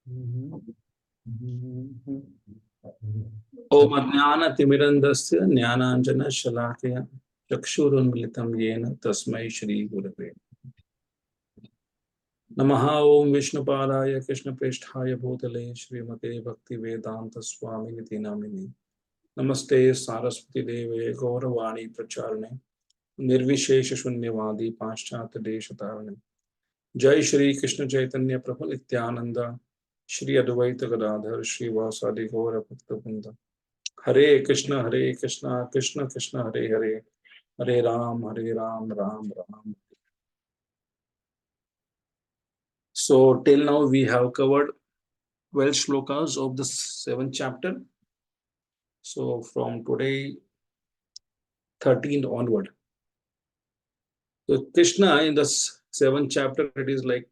ओम अज्ञानतिमिरन्धस्य ज्ञानाञ्जनशलाकया चक्षुरुन्मिलितं येन तस्मै श्रीगुरवे नमः। ओम विष्णुपादाय कृष्णप्रेष्ठाय भूतले श्रीमते भक्तिवेदान्तस्वामिनिति नामिने नमस्ते सारस्वती देवे गौरवाणी प्रचारणे निर्विशेष शून्यवादी पाश्चात्य देशतारणे। जय श्री कृष्ण चैतन्य प्रभु नित्यानंद श्री अद्वैत गदाधर श्रीवासादि गौर भक्तवृंद। हरे कृष्ण कृष्ण कृष्ण हरे हरे, हरे Ram Ram Ram. So till now we have covered 12 shlokas of the 7th chapter. So from today 13th onward, so Krishna in the 7th chapter, it is like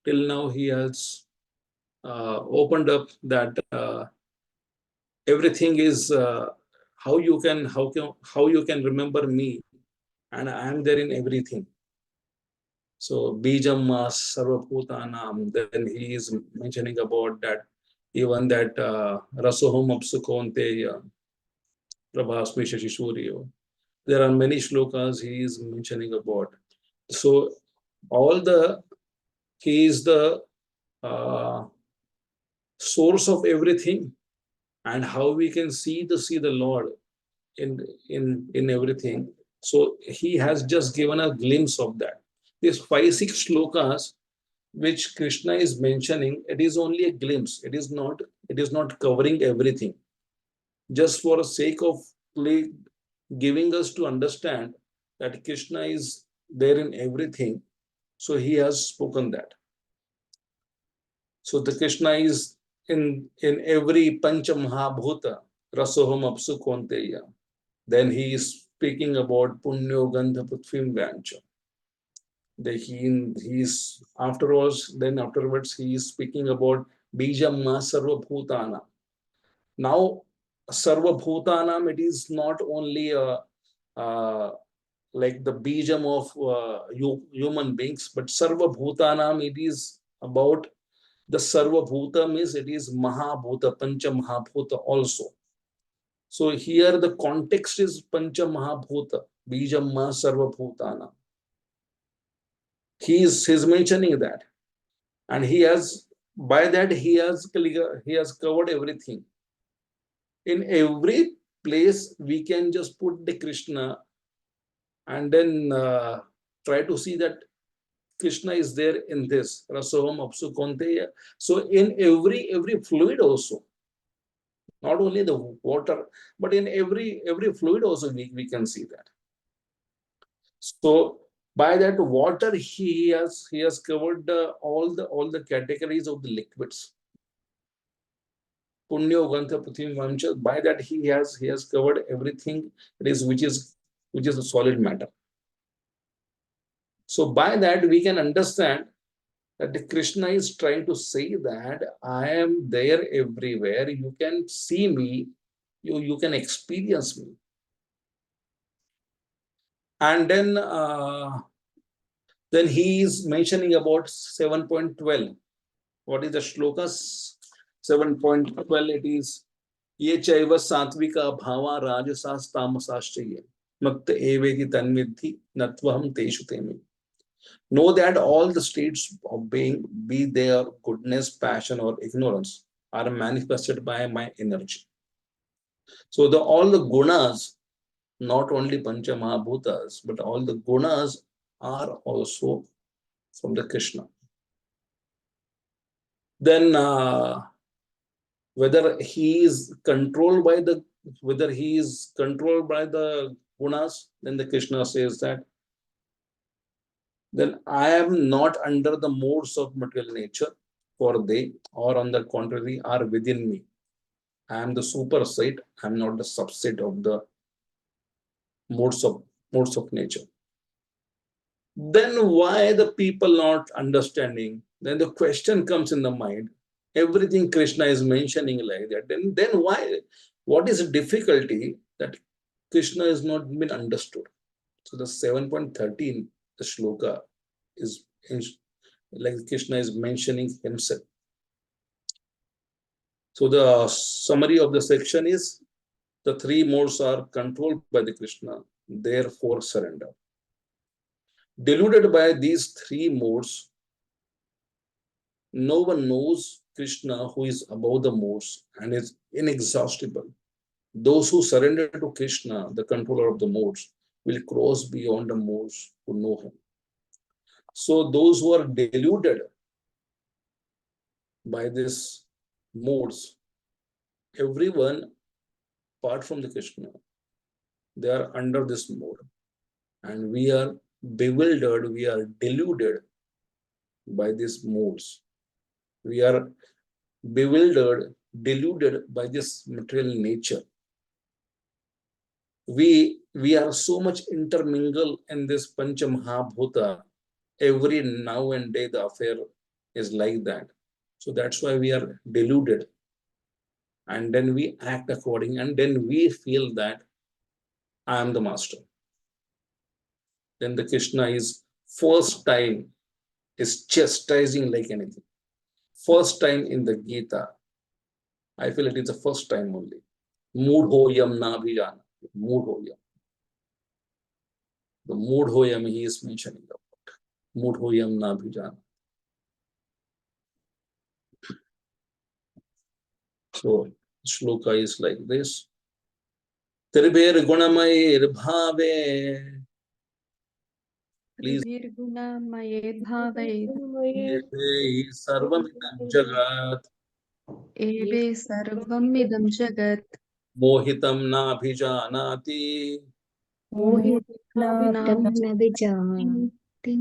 till now he has opened up that everything is how you can remember me, and I am there in everything. So Bijam Sarvabhutanam, then he is mentioning about that, even that Rasoham Apsukonteya Prabhasmi Shashishuriyo. There are many shlokas he is mentioning about. So he is the uh, source of everything, and how we can see the Lord in everything. So he has just given a glimpse of that. These 5-6 shlokas which Krishna is mentioning, it is only a glimpse. It is not covering everything. Just for the sake of giving us to understand that Krishna is there in everything, so he has spoken that. So the Krishna is in every Pancha Mahabhuta, Rasoham Apsu Konteya. Then he is speaking about Punyo Gandha Prithvim Vyancha. He is afterwards he is speaking about Bijamma Sarva Bhutana. Now Sarva Bhutanam, it is not only like the Bijam of human beings, but Sarva Bhutanam, it is about the Sarva Bhuta means it is Mahabhuta, Pancha Mahabhuta also. So here the context is Pancha Mahabhuta, Bijamma Sarva Bhutana. He's mentioning that, and he has covered everything. In every place we can just put the Krishna, and then try to see that Krishna is there in this Rasoham Apsu Konteya. So in every fluid also, not only the water, but in every fluid also we can see that. So by that water he has covered all the categories of the liquids. Punyo Gantha Prithvi Vamcha, by that he has covered everything which is a solid matter. So by that we can understand that the Krishna is trying to say that I am there everywhere. You can see me, you can experience me. And then he is mentioning about 7.12. What is the shlokas? 7.12, it is Ye chaiva satvika bhava rajasas tamasaschaye makta eveti tanvidhi natvaham teshu temi. Know that all the states of being, be their goodness, passion, or ignorance, are manifested by my energy. So all the gunas, not only Pancha Mahabhutas, but all the gunas are also from the Krishna. Then whether he is controlled by the gunas, then the Krishna says that then I am not under the modes of material nature, for they, or on the contrary, are within me. I am the superset, I am not the subset of the modes of nature. Then why the people not understanding? Then the question comes in the mind. Everything Krishna is mentioning like that. Then why? What is the difficulty that Krishna is not been understood? So the 7.13, the shloka is like Krishna is mentioning himself. So the summary of the section is the three modes are controlled by the Krishna, therefore surrender. Deluded by these three modes, no one knows Krishna who is above the modes and is inexhaustible. Those who surrender to Krishna, the controller of the modes, will cross beyond the modes to know him. So those who are deluded by these modes, everyone apart from the Krishna, they are under this mode. And we are bewildered, we are deluded by these modes. We are bewildered, deluded by this material nature. We are so much intermingled in this Panchamahabhuta. Every now and day the affair is like that. So that's why we are deluded. And then we act according, and then we feel that I am the master. Then the Krishna is first time is chastising like anything. First time in the Gita, I feel it is the first time only. Mudhoyam nabhijana. Mudhoyam. The Mudhoyam he is mentioning about. Mudhoyam nabhijana. So shloka is like this. Tribir gunamair bhave. Please. Virgunamaye bhave. Sarvamidam jagat. Eve sarvamidam jagat. Mohitam nabhijanati. Mohitam nabhijanati.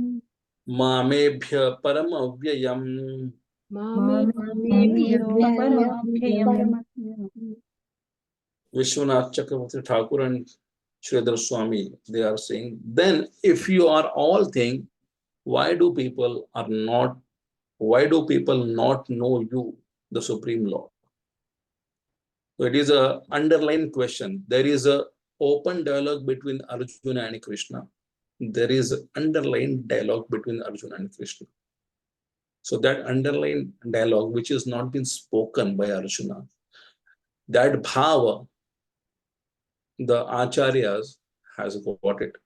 Mamebhya paramavyayam. Vishwanath Chakravarti Thakur and Sridhar Swami, they are saying, then if you are all things, why do people not know you, the Supreme Lord? So it is a underlying question. There is a open dialogue between Arjuna and Krishna. There is an underlying dialogue between Arjuna and Krishna. So that underlying dialogue, which has not been spoken by Arjuna, that bhava, the acharyas has got it,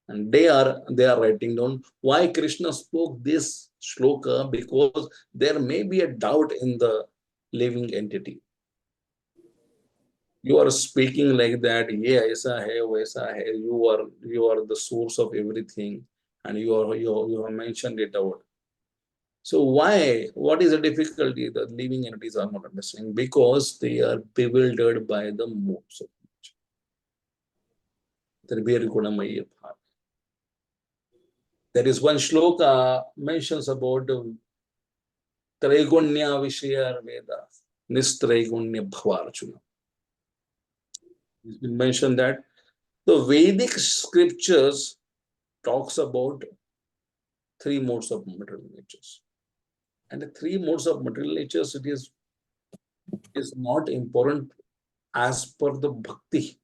and they are writing down why Krishna spoke this shloka, because there may be a doubt in the living entity. You are speaking like that, yeah, aisa hai, waisa hai. You are the source of everything, and you have mentioned it out. So why? What is the difficulty? The living entities are not understanding because they are bewildered by the modes of nature. There is one shloka mentions about Traigunya Vishaya Veda, Nistraigunya Bhavarjuna. It's been mentioned that the Vedic scriptures talks about three modes of material natures. And the three modes of material natures, it is not important as per the bhakti.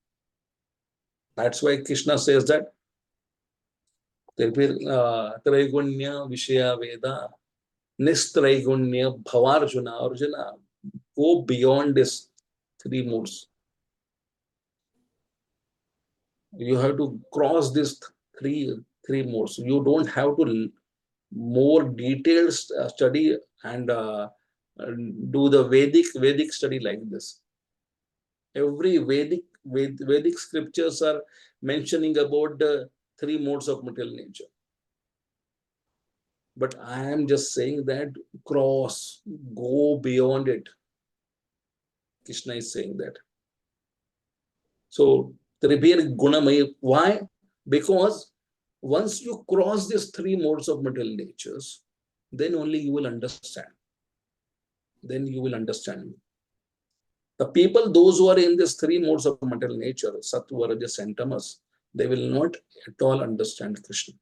That's why Krishna says that Traigunya Vishaya Veda, Nistraigunya Bhavarjuna. Arjuna, go beyond this three modes. You have to cross this three modes. You don't have to more detailed study and do the Vedic study like this. Every Vedic scriptures are mentioning about the three modes of material nature. But I am just saying that go beyond it. Krishna is saying that. So, Tribhir Gunamaya, why? Because once you cross these three modes of material natures, then only you will understand. Then you will understand me. The people, those who are in these three modes of material nature, Sattva, Rajas, and Tamas, they will not at all understand Krishna.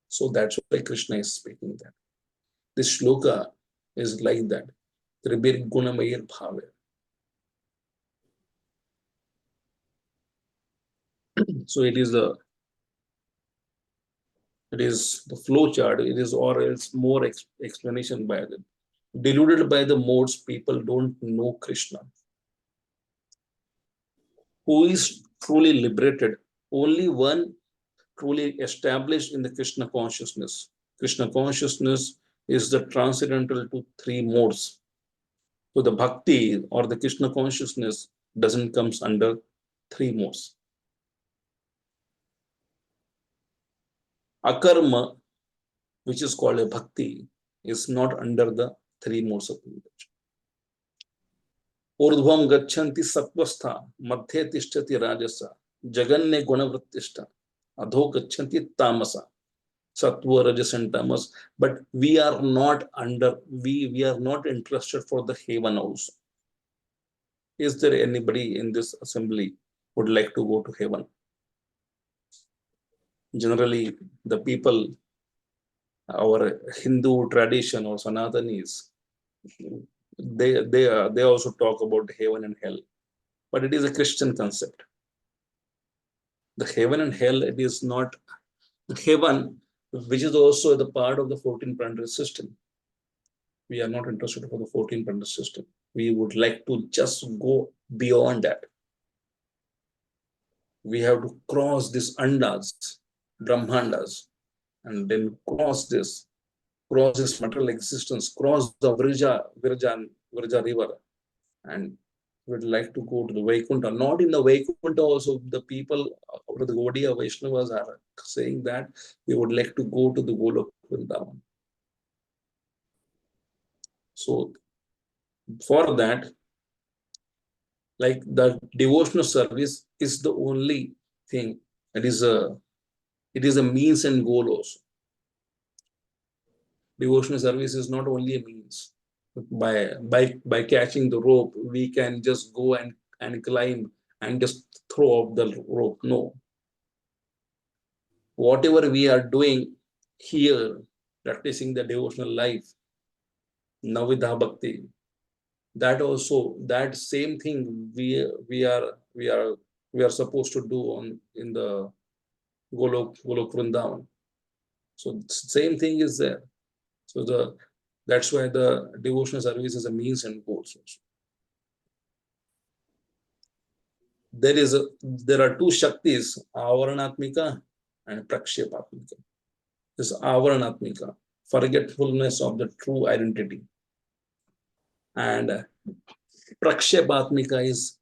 So that's why Krishna is speaking that. This shloka is like that. Tribhir Gunamayir Bhave. So it It is the flow chart. It is, or else more explanation by them. Deluded by the modes, people don't know Krishna. Who is truly liberated? Only one truly established in the Krishna consciousness. Krishna consciousness is the transcendental to three modes. So the bhakti or the Krishna consciousness doesn't comes under three modes. Akarma, which is called a bhakti, is not under the three modes of meditation. ऊर्ध्वं गच्छन्ति सत्वस्था मध्ये तिष्ठति राजसा जगन्ने गुणवृत्तिष्ठा अधो गच्छन्ति तामसा sattva rajas and tamas, but we are not under, we are not interested for the heaven also. Is there anybody in this assembly would like to go to heaven? Generally the people, our Hindu tradition or Sanatanis, they also talk about heaven and hell, but it is a Christian concept. The heaven and hell, it is not heaven, which is also the part of the 14 planetary system. We are not interested for the 14 planetary system. We would like to just go beyond that. We have to cross this andas, brahmandas, and then cross this material existence, cross the Virja river, and would like to go to the Vaikuntha. Not in the Vaikuntha also, the people of the Gaudiya Vaishnavas are saying that we would like to go to the Golok Vrindavan. So for that, like the devotional service is the only thing. It is a means and goal also. Devotional service is not only a means. By catching the rope, we can just go and climb and just throw off the rope. No. Whatever we are doing here, practicing the devotional life, Navidha Bhakti, that also, that same thing we are supposed to do in the Golok Vrindavan. So same thing is there. So that's why the devotional service is a means and goals also. There are two Shaktis, Avaranatmika and Prakshepatmika. This Avaranatmika, forgetfulness of the true identity. And Prakshepatmika is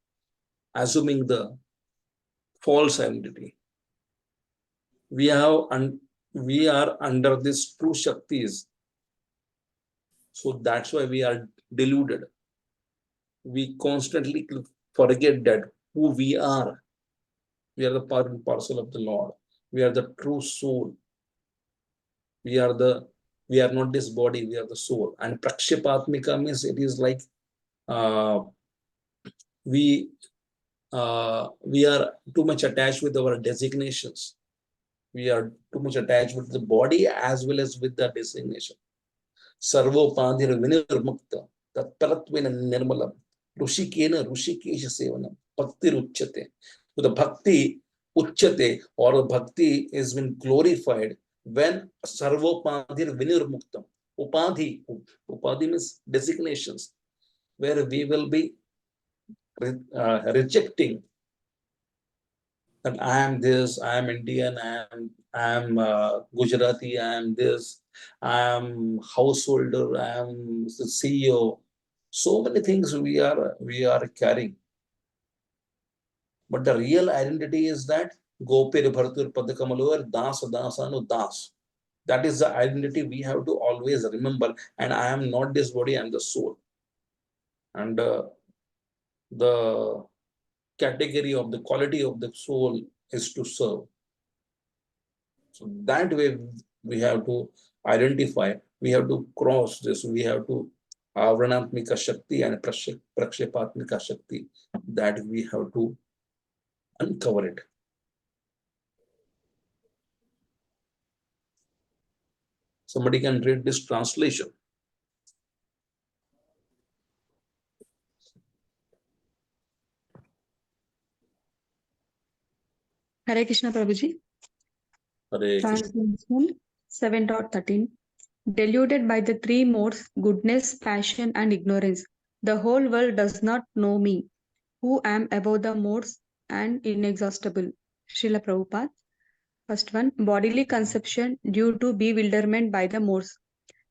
assuming the false identity. We are under these two Shaktis. So that's why we are deluded. We constantly forget that who we are. We are the part and parcel of the Lord. We are the true soul. We are not this body, we are the soul. And Prakshepatmika means it is like we are too much attached with our designations. We are too much attached with the body as well as with the designation. Sarvopadhir vinirmukta tatparatvena nirmalam rushikena rushikesha sevanam bhakti uchyate. So the bhakti uchyate, or the bhakti is been glorified when sarvopadhir vinirmuktam. Upadhi means designations, where we will be rejecting that I am this, I am Indian, I am Gujarati, I am this, I am householder, I am the CEO. So many things we are carrying. But the real identity is that Gopir Bhartur Padakamaluvar Das Dasanu Das. That is the identity we have to always remember. And I am not this body, I am the soul. And the category of the quality of the soul is to serve. So that way we have to identify, we have to cross this, we have to Avranatmika Shakti and Prakshepatmika Shakti, that we have to uncover it. Somebody can read this translation. Hare Krishna Prabhuji. Hare Krishna. Translation. 7.13. Deluded by the three modes, goodness, passion, and ignorance, the whole world does not know me, who am above the modes and inexhaustible. Srila Prabhupada. First one, bodily conception due to bewilderment by the modes.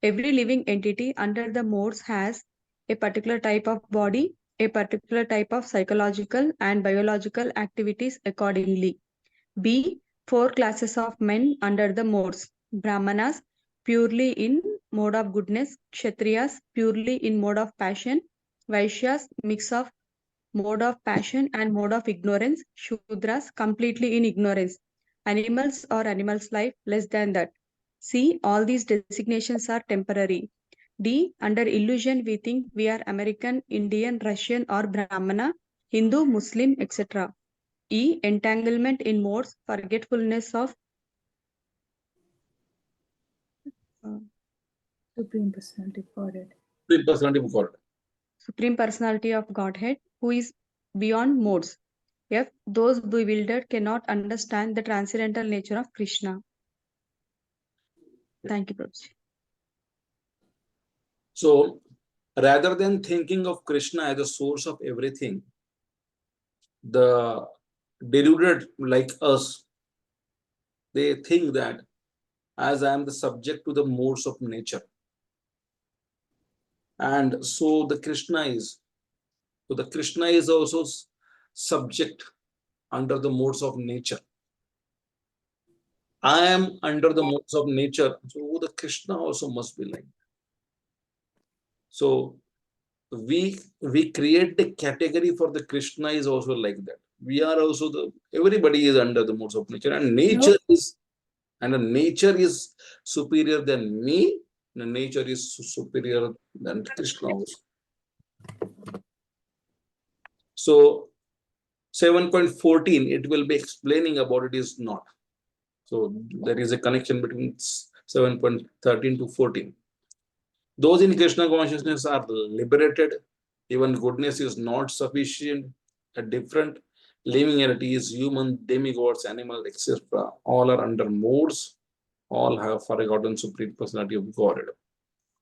Every living entity under the modes has a particular type of body, a particular type of psychological and biological activities accordingly. B. Four classes of men under the modes. Brahmanas, purely in mode of goodness. Kshatriyas, purely in mode of passion. Vaishyas, mix of mode of passion and mode of ignorance. Shudras, completely in ignorance. Animals or animals' life, less than that. C. All these designations are temporary. D. Under illusion, we think we are American, Indian, Russian, or Brahmana, Hindu, Muslim, etc. E. Entanglement in modes, forgetfulness of Supreme Personality of Godhead. Supreme Personality of Godhead. Supreme Personality of Godhead, who is beyond modes. F. Those bewildered cannot understand the transcendental nature of Krishna. Thank you, Prabhuji. So, rather than thinking of Krishna as the source of everything, the deluded like us, they think that as I am the subject to the modes of nature, and so the Krishna is also subject under the modes of nature. I am under the modes of nature, so the Krishna also must be like. So we create the category for the Krishna is also like that. We are also everybody is under the modes of nature, and nature is superior than me, and nature is superior than Krishna also. So 7.14, it will be explaining about it is not. So there is a connection between 7.13 to 14. Those in Krishna consciousness are liberated. Even goodness is not sufficient. A different living entity is human, demigods, animals, etc. All are under modes. All have forgotten Supreme Personality of Godhead.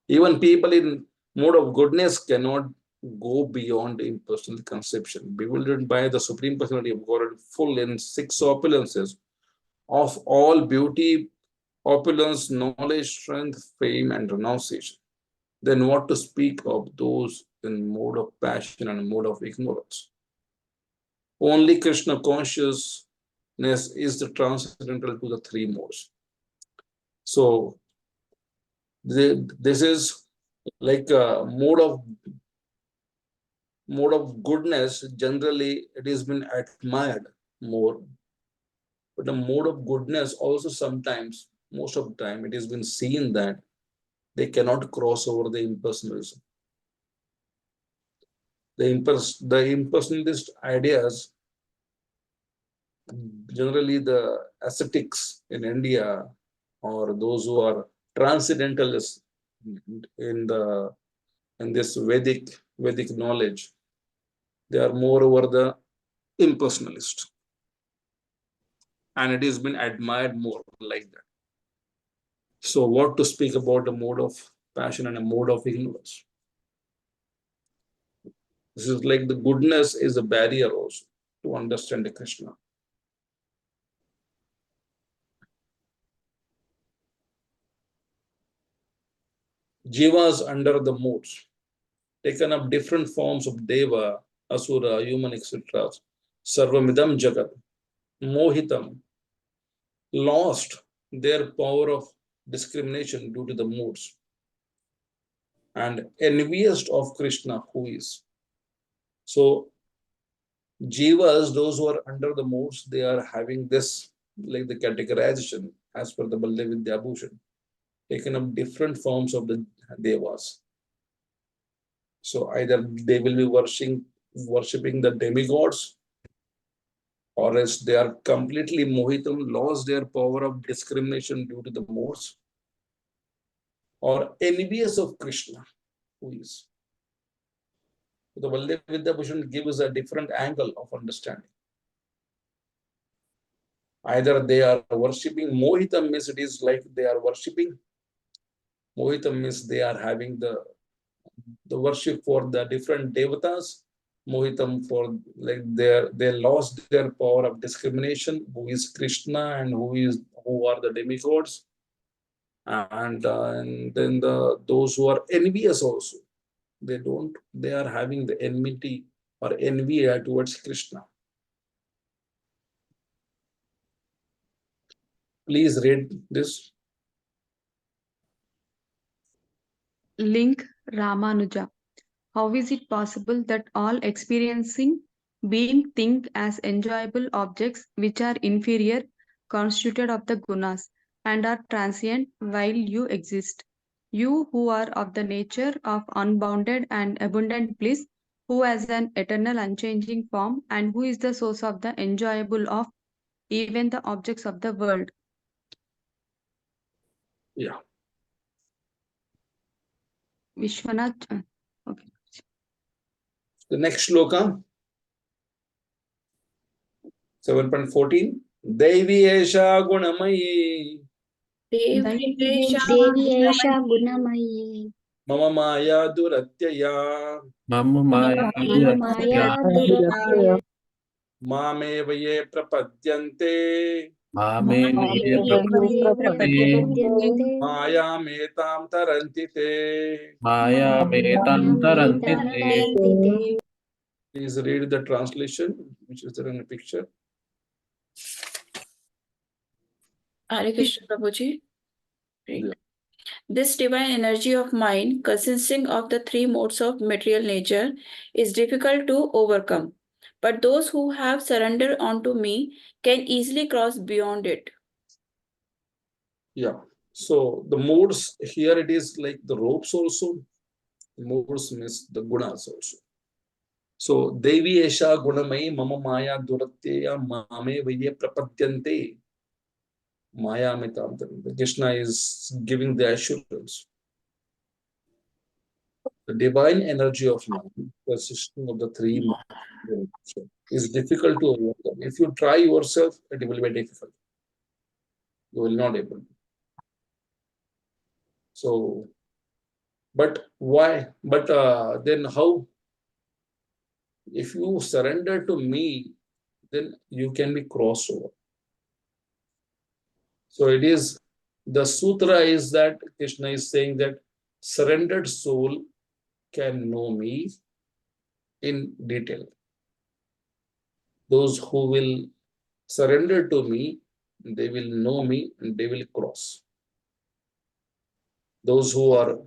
Even people in mode of goodness cannot go beyond impersonal conception. Bewildered by the Supreme Personality of Godhead, full in six opulences of all beauty, opulence, knowledge, strength, fame, and renunciation. Then what to speak of those in mode of passion and mode of ignorance? Only Krishna consciousness is the transcendental to the three modes. So this is like a mode of goodness. Generally, it has been admired more. But the mode of goodness also sometimes, most of the time, it has been seen that they cannot cross over the impersonalism. The impersonalist ideas, generally the ascetics in India or those who are transcendentalists in this Vedic knowledge, they are more over the impersonalist. And it has been admired more like that. So what to speak about a mode of passion and a mode of ignorance? This is like the goodness is a barrier also to understand the Krishna. Jivas under the modes, taken up different forms of Deva, Asura, human, etc. Sarvamidam Jagat, Mohitam, lost their power of discrimination due to the modes, and envious of Krishna, who is. So Jivas, those who are under the modes, they are having this, like the categorization as per the Bhagavadgita Bhushan, taken up different forms of the Devas. So either they will be worshipping the demigods, or else they are completely mohitam, lost their power of discrimination due to the modes, or envious of Krishna, who is. The Bhagavadgita Bhushan gives a different angle of understanding. Either they are worshipping Mohitam, means it is like they are worshipping. Mohitam means they are having the worship for the different devatas. Mohitam for like they lost their power of discrimination, who is Krishna and who are the demigods. And then those who are envious also, they are having the enmity or envy towards Krishna. Please read this. Link Ramanuja. How is it possible that all experiencing being think as enjoyable objects which are inferior, constituted of the gunas, and are transient while you exist? You who are of the nature of unbounded and abundant bliss, who has an eternal unchanging form, and who is the source of the enjoyable of even the objects of the world. Yeah. Vishwanath. Okay. The next shloka, 7.14. Devi Esha Gunamayi Devi देवी एषा गुणमयी Mama Maya Duratyaya मम माया मम माया दुरत्यय Mame Vaye Prapadyante मामे प्रपद्यन्ते Maya Metam Tarantite. माया मेतं तरन्ति मायामेतां ते तरन्ति ते Please read the translation, which is there in the picture. Hare Krishna Prabhuji. Yeah. This divine energy of mind, consisting of the three modes of material nature, is difficult to overcome. But those who have surrendered unto me can easily cross beyond it. Yeah. So the modes here, it is like the ropes also. The modes means the gunas also. So Devi Esha Gunamai Mama Maya Duratya Mame Vaye Prapadyante. Maya Metam Tarantite. Krishna is giving the assurance. The divine energy of mind, consisting of the three modes, is difficult to overcome. If you try yourself, it will be difficult. You will not able to. So, but why? But then how? If you surrender to me, then you can be crossover. So it is, the sutra is that Krishna is saying that surrendered soul can know me in detail. Those who will surrender to me, they will know me and they will cross. Those who are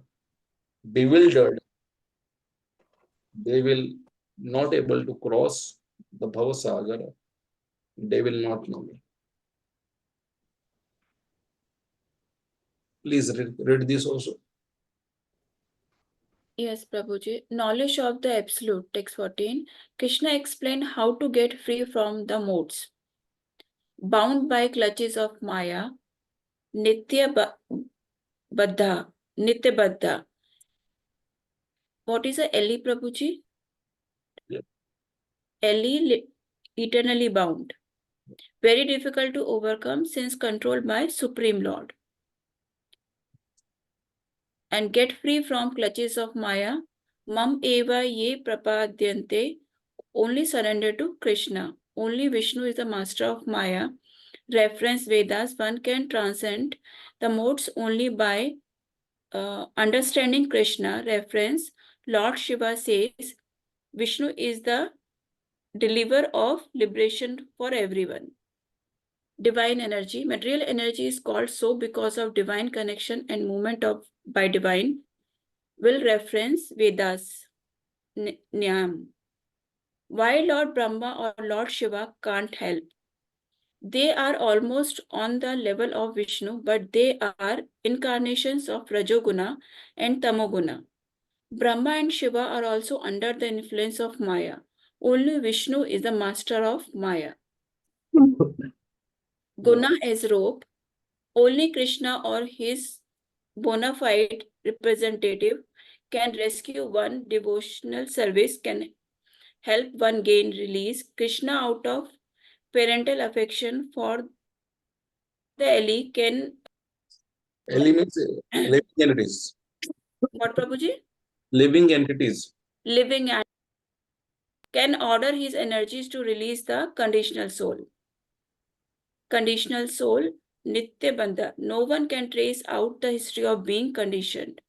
bewildered, they will not able to cross the Bhavasagar, they will not know me. Please read this also. Yes, Prabhuji. Knowledge of the Absolute, text 14. Krishna explained how to get free from the modes. Bound by clutches of Maya, Nitya Baddha, Nitya Baddha. What is a Eli, Prabhuji? Yeah. Eli, eternally bound. Very difficult to overcome since controlled by Supreme Lord. And get free from clutches of Maya. Mam eva ye prapadyante. Only surrender to Krishna. Only Vishnu is the master of Maya. Reference Vedas. One can transcend the modes only by understanding Krishna. Reference Lord Shiva says Vishnu is the deliverer of liberation for everyone. Divine energy. Material energy is called so because of divine connection and movement of by divine. Will reference Vedas. Nyam. Why Lord Brahma or Lord Shiva can't help? They are almost on the level of Vishnu, but they are incarnations of Rajoguna and Tamoguna. Brahma and Shiva are also under the influence of Maya. Only Vishnu is the master of Maya. Guna as rope. Only Krishna or his bona fide representative can rescue one. Devotional service can help one gain release. Krishna, out of parental affection for the Eli can Elements, living entities. what Prabhuji? Living entities. Living and can order his energies to release the conditional soul. Conditional soul, Nitya Bandha. No one can trace out the history of being conditioned.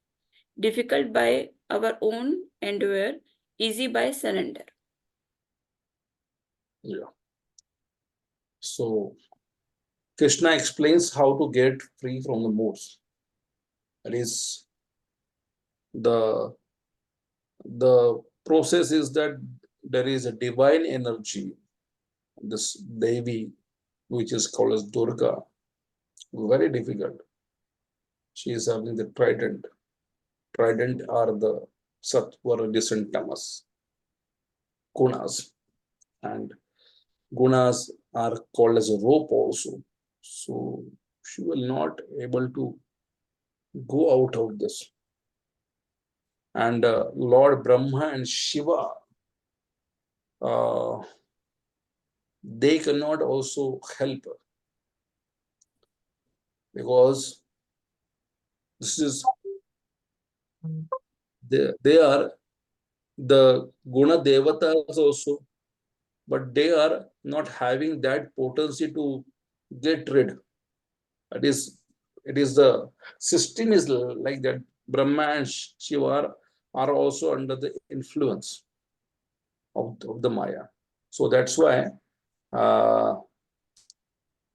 Difficult by our own endeavor, easy by surrender. Yeah. So Krishna explains how to get free from the modes. That is, the process is that there is a divine energy, this Devi, which is called as Durga, very difficult. She is having the trident. Trident are the sattva, rajas and tamas, gunas, and gunas are called as a rope also. So she will not able to go out of this. And Lord Brahma and Shiva, they cannot also help her, because this is they are the guna devatas also, but they are not having that potency to get rid. It is the system is like that. Brahma and Shiva are also under the influence of the Maya. So that's why the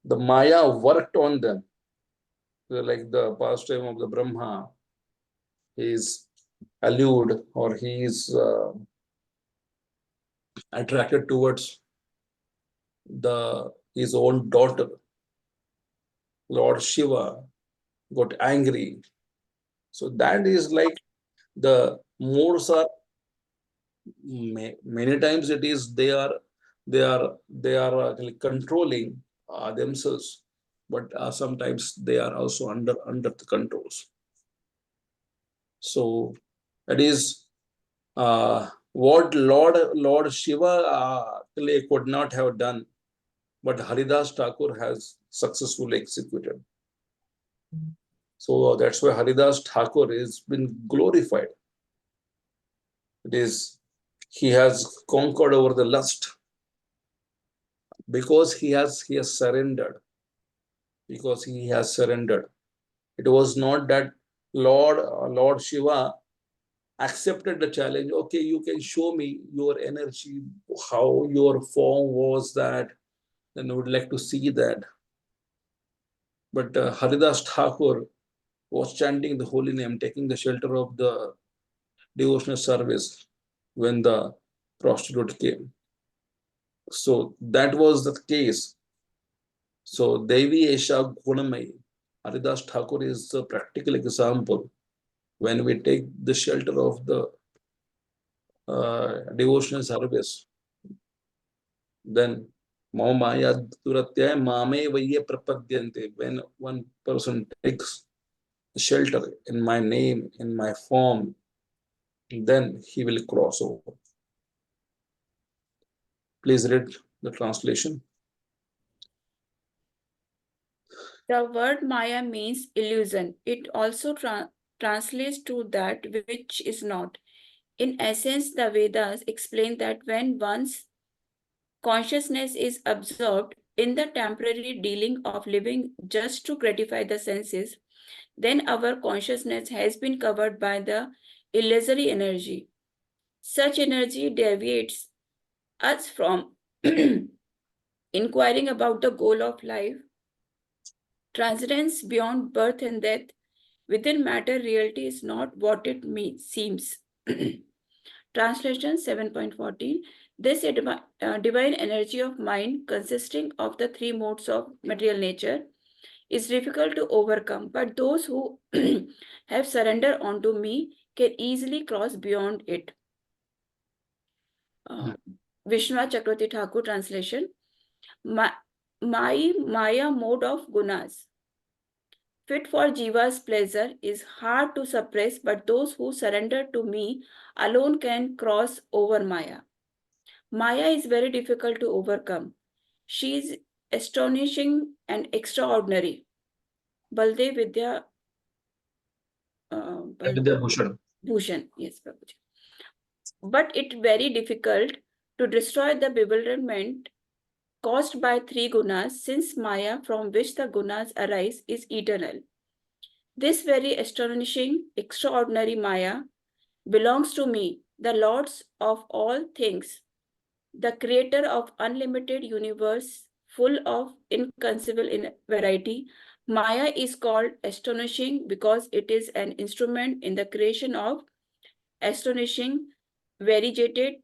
Maya worked on them. Like the pastime of the Brahma, he is allured, or he is attracted towards his own daughter. Lord Shiva got angry. So that is like the modes are many times it is they are actually controlling themselves, but sometimes they are also under the controls. So that is what Lord Shiva could not have done, but Haridas Thakur has successfully executed. So that's why Haridas Thakur is been glorified. It is he has conquered over the lust because he has surrendered. Because he has surrendered. It was not that Lord Shiva accepted the challenge. Okay, you can show me your energy, how your form was that, then I would like to see that. But Haridas Thakur was chanting the holy name, taking the shelter of the devotional service when the prostitute came. So that was the case. So Devi Esha Gunamai, Haridas Thakur is a practical example. When we take the shelter of the devotional service, then Maya Duratya Mame Vaye Prapadyante. When one person takes shelter in my name, in my form, then he will cross over. Please read the translation. The word Maya means illusion. It also translates to that which is not. In essence, the Vedas explain that when one's consciousness is absorbed in the temporary dealing of living just to gratify the senses, then our consciousness has been covered by the illusory energy. Such energy deviates us from inquiring about the goal of life, transcendence beyond birth and death. Within matter, reality is not what it seems. Translation 7.14. This divine energy of mind, consisting of the three modes of material nature, is difficult to overcome, but those who have surrendered onto me can easily cross beyond it. Vishnu Chakravarti Thakur translation. My Maya mode of gunas, fit for Jiva's pleasure, is hard to suppress, but those who surrender to me alone can cross over Maya. Maya is very difficult to overcome. She astonishing and extraordinary. Baldev Vidya Vidya Bhushan. Bhushan, yes, Babuji. But it's very difficult to destroy the bewilderment caused by three gunas, since Maya, from which the gunas arise, is eternal. This very astonishing, extraordinary Maya belongs to me, the lords of all things, the creator of unlimited universe full of inconceivable variety. Maya is called astonishing because it is an instrument in the creation of astonishing, variegated,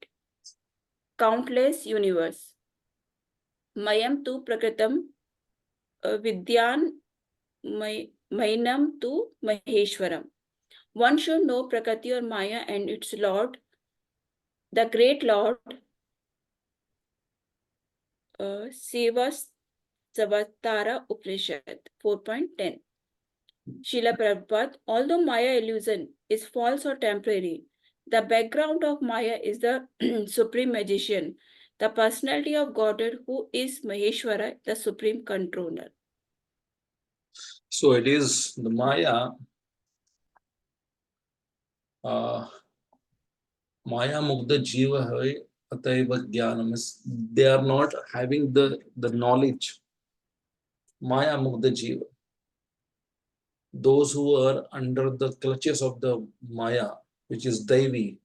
countless universe. Mayam tu prakritam vidyan mainam tu maheshwaram. One should know Prakriti or Maya and its Lord, the great Lord, Sevas Savatara Upanishad 4.10. Srila Prabhupada, although Maya illusion is false or temporary, the background of Maya is the supreme magician, the personality of Godhead who is Maheshwara, the supreme controller. So it is the Maya. Maya Mugdha Jiva Hai Ataiva Jnanam. They are not having the knowledge. Maya Mugdha Jiva. Those who are under the clutches of the Maya, which is Devi.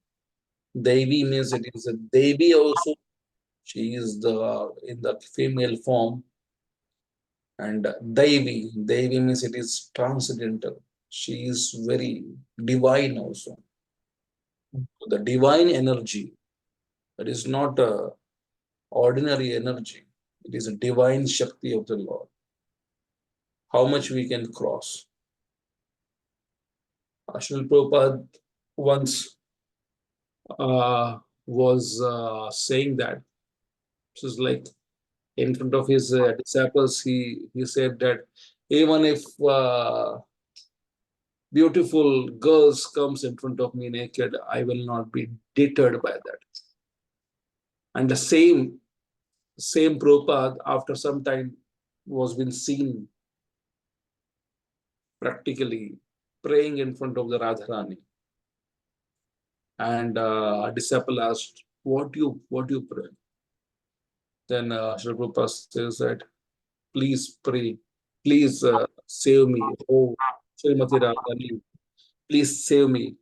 Devi means it is a Devi also. She is in the female form. And Devi means it is transcendental. She is very divine also. The divine energy, that is not a ordinary energy. It is a divine Shakti of the Lord. How much we can cross. Srila Prabhupada once was saying that, this is like in front of his disciples, he said that even if beautiful girls comes in front of me naked, I will not be deterred by that. And the same Prabhupada, after some time, was been seen practically praying in front of the Radharani. And a disciple asked, what do you pray? Then Srila Prabhupada says that, please pray, please save me. Oh, Srimati Radharani, please save me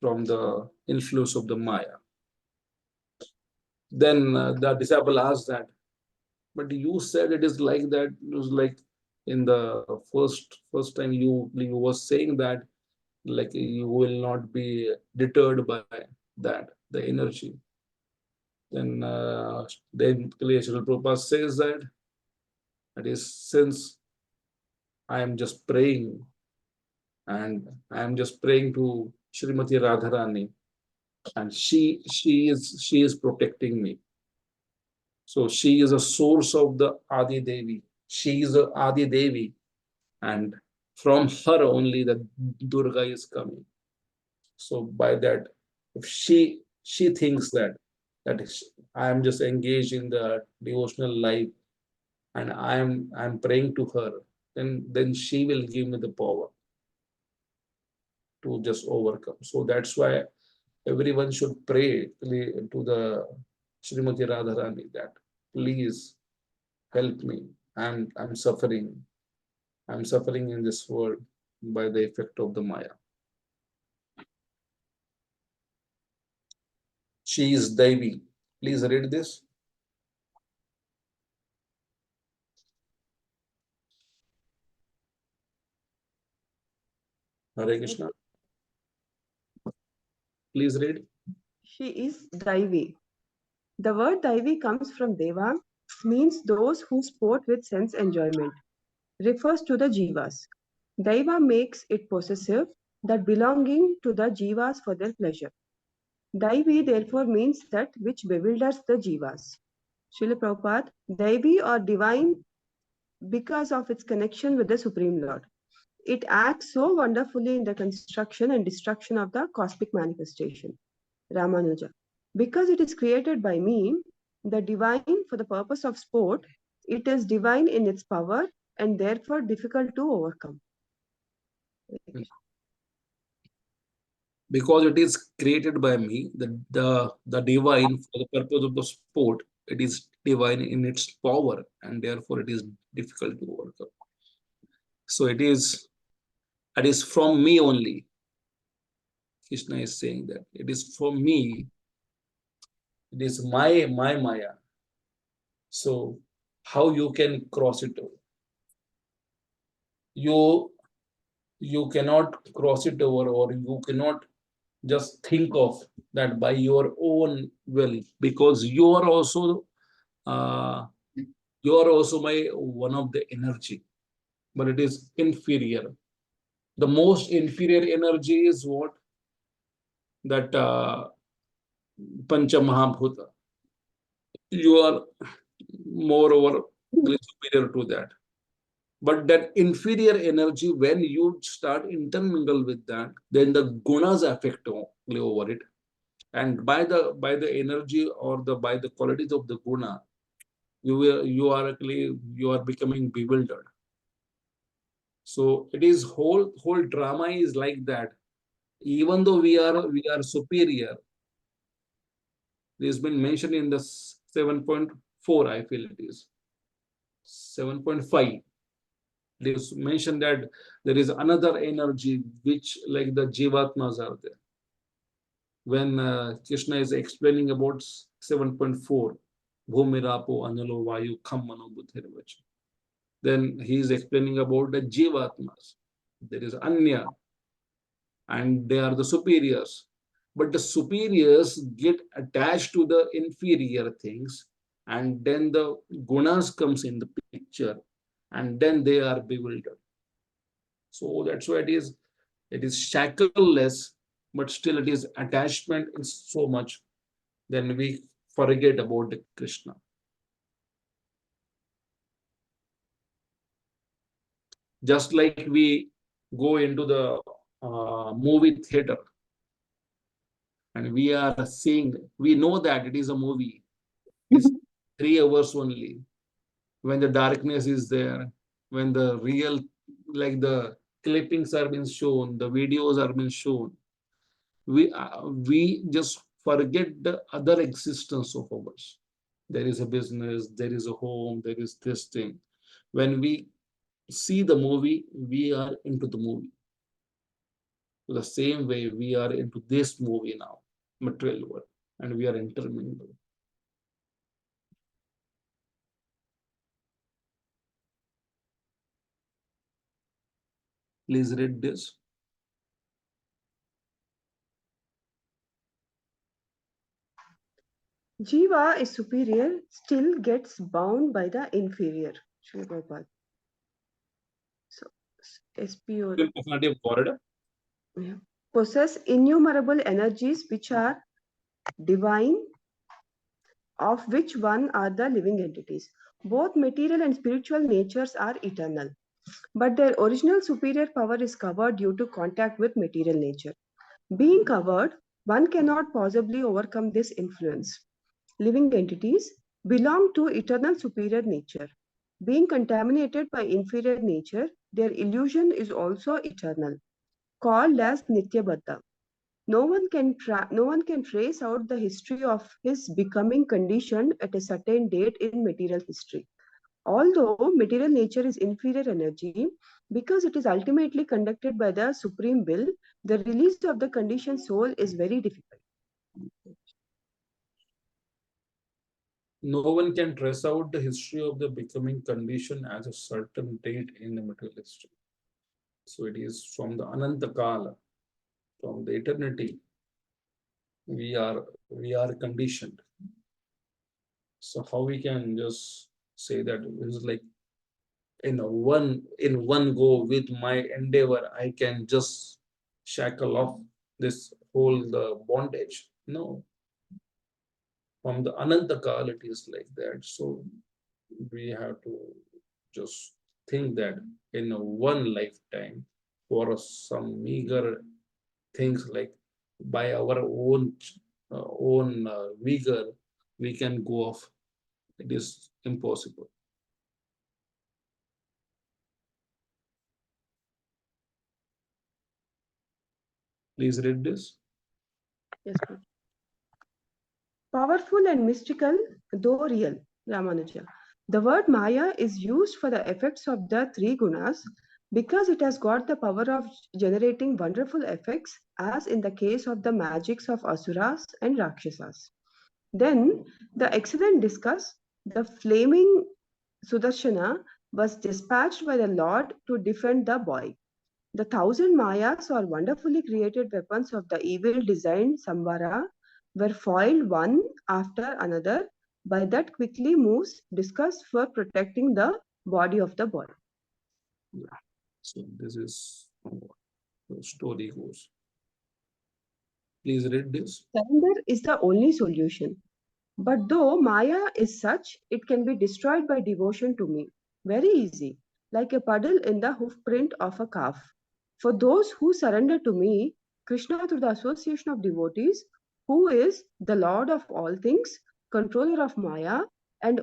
from the influence of the Maya. Then the disciple asked that, but you said it is like that. It was like in the first time you was saying that, like you will not be deterred by that, the energy. Then Srila Prabhupada says that is since I am just praying, and I am just praying to Srimati Radharani, and she is protecting me. So she is a source of the Adi Devi. She is the Adi Devi, and from her only the Durga is coming. So by that, if she thinks that I am just engaged in the devotional life, and I'm praying to her, then she will give me the power to just overcome. So that's why everyone should pray to the Srimati Radharani that, please help me. I'm suffering. I'm suffering in this world by the effect of the Maya. She is Devi. Please read this. Hare Krishna. Please read. She is Daivi. The word Daivi comes from Deva, means those who sport with sense enjoyment, refers to the Jivas. Daiva makes it possessive, that belonging to the Jivas for their pleasure. Daivi therefore means that which bewilders the Jivas. Srila Prabhupada, Daivi or divine because of its connection with the Supreme Lord. It acts so wonderfully in the construction and destruction of the cosmic manifestation. Ramanuja. Because it is created by me, the divine for the purpose of sport It is divine in its power and therefore difficult to overcome. Because it is created by me, the divine for the purpose of the sport, it is divine in its power, and therefore it is difficult to overcome. So it is from me only. Krishna is saying that it is from me, it is my Maya. So how you can cross it over? You cannot cross it over, or you cannot just think of that by your own will, because uh, you are also my one of the energy, but it is inferior. The most inferior energy is what? That Pancha Mahabhuta. You are moreover superior to that. But that inferior energy, when you start intermingle with that, then the gunas affect over it. And by the energy or the by the qualities of the guna, you are becoming bewildered. So it is whole drama is like that. Even though we are superior, it has been mentioned in the 7.4, I feel it is 7.5. It is mentioned that there is another energy which, like the jivatmas are there. When Krishna is explaining about 7.4, Bhumirapo Analo Vayu Kham Mano Buddhirvacha, then he is explaining about the jivatmas. There is Anya, and they are the superiors. But the superiors get attached to the inferior things, and then the gunas comes in the picture, and then they are bewildered. So that's why it is shackleless, but still it is attachment is so much, then we forget about the Krishna. Just like we go into the movie theater and we are seeing, we know that it is a movie. It's 3 hours only. When the darkness is there, when the real, like the clippings are being shown, the videos are being shown, we just forget the other existence of ours. There is a business, there is a home, there is this thing. When we see the movie, we are into the movie. The same way we are into this movie now, material world, and we are intermingled. Please read this. Jiva is superior, still gets bound by the inferior. Sri Prabhupada. So, SPO. Personality of God. Yeah. Possess innumerable energies which are divine, of which one are the living entities. Both material and spiritual natures are eternal, but their original superior power is covered due to contact with material nature. Being covered, one cannot possibly overcome this influence. Living entities belong to eternal superior nature. Being contaminated by inferior nature, their illusion is also eternal, called as Nityabadha. No one can trace out the history of his becoming conditioned at a certain date in material history. Although material nature is inferior energy, because it is ultimately conducted by the supreme will, the release of the conditioned soul is very difficult. No one can trace out the history of the becoming condition as a certain date in the material history. So it is from the Ananta Kala, from the eternity, we are conditioned. So how we can just say that it is like in one go with my endeavor, I can just shackle off this whole the bondage? No. From the Ananta Kala, it is like that. So we have to just think that in a one lifetime, for some meager things, like by our own vigor, we can go off. It is impossible. Please read this. Yes, Prabhu. Powerful and mystical, though real, Ramanuja. The word Maya is used for the effects of the three gunas because it has got the power of generating wonderful effects, as in the case of the magics of Asuras and Rakshasas. Then the excellent discuss, the flaming Sudarshana was dispatched by the Lord to defend the boy. The 1,000 Mayas or wonderfully created weapons of the evil designed Samvara were foiled one after another by that quickly moves discussed for protecting the body of the boy. Yeah. So this is how the story goes. Please read this. Surrender is the only solution. But though Maya is such, it can be destroyed by devotion to me. Very easy, like a puddle in the hoof print of a calf. For those who surrender to me, Krishna through the association of devotees, who is the Lord of all things, controller of Maya, and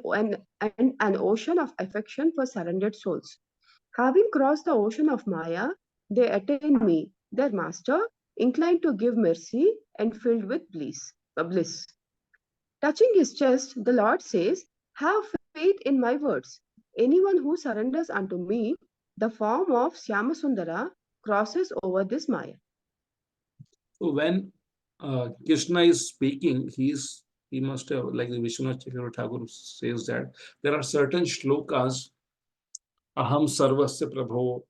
an ocean of affection for surrendered souls. Having crossed the ocean of Maya, they attain me, their master, inclined to give mercy and filled with bliss. Touching his chest, the Lord says, have faith in my words. Anyone who surrenders unto me, the form of Shyamasundara crosses over this Maya. So when Krishna is speaking, he must have, like the Vishwanath Chakravarti Thakur says, that there are certain shlokas, Aham Sarvasya Prabho,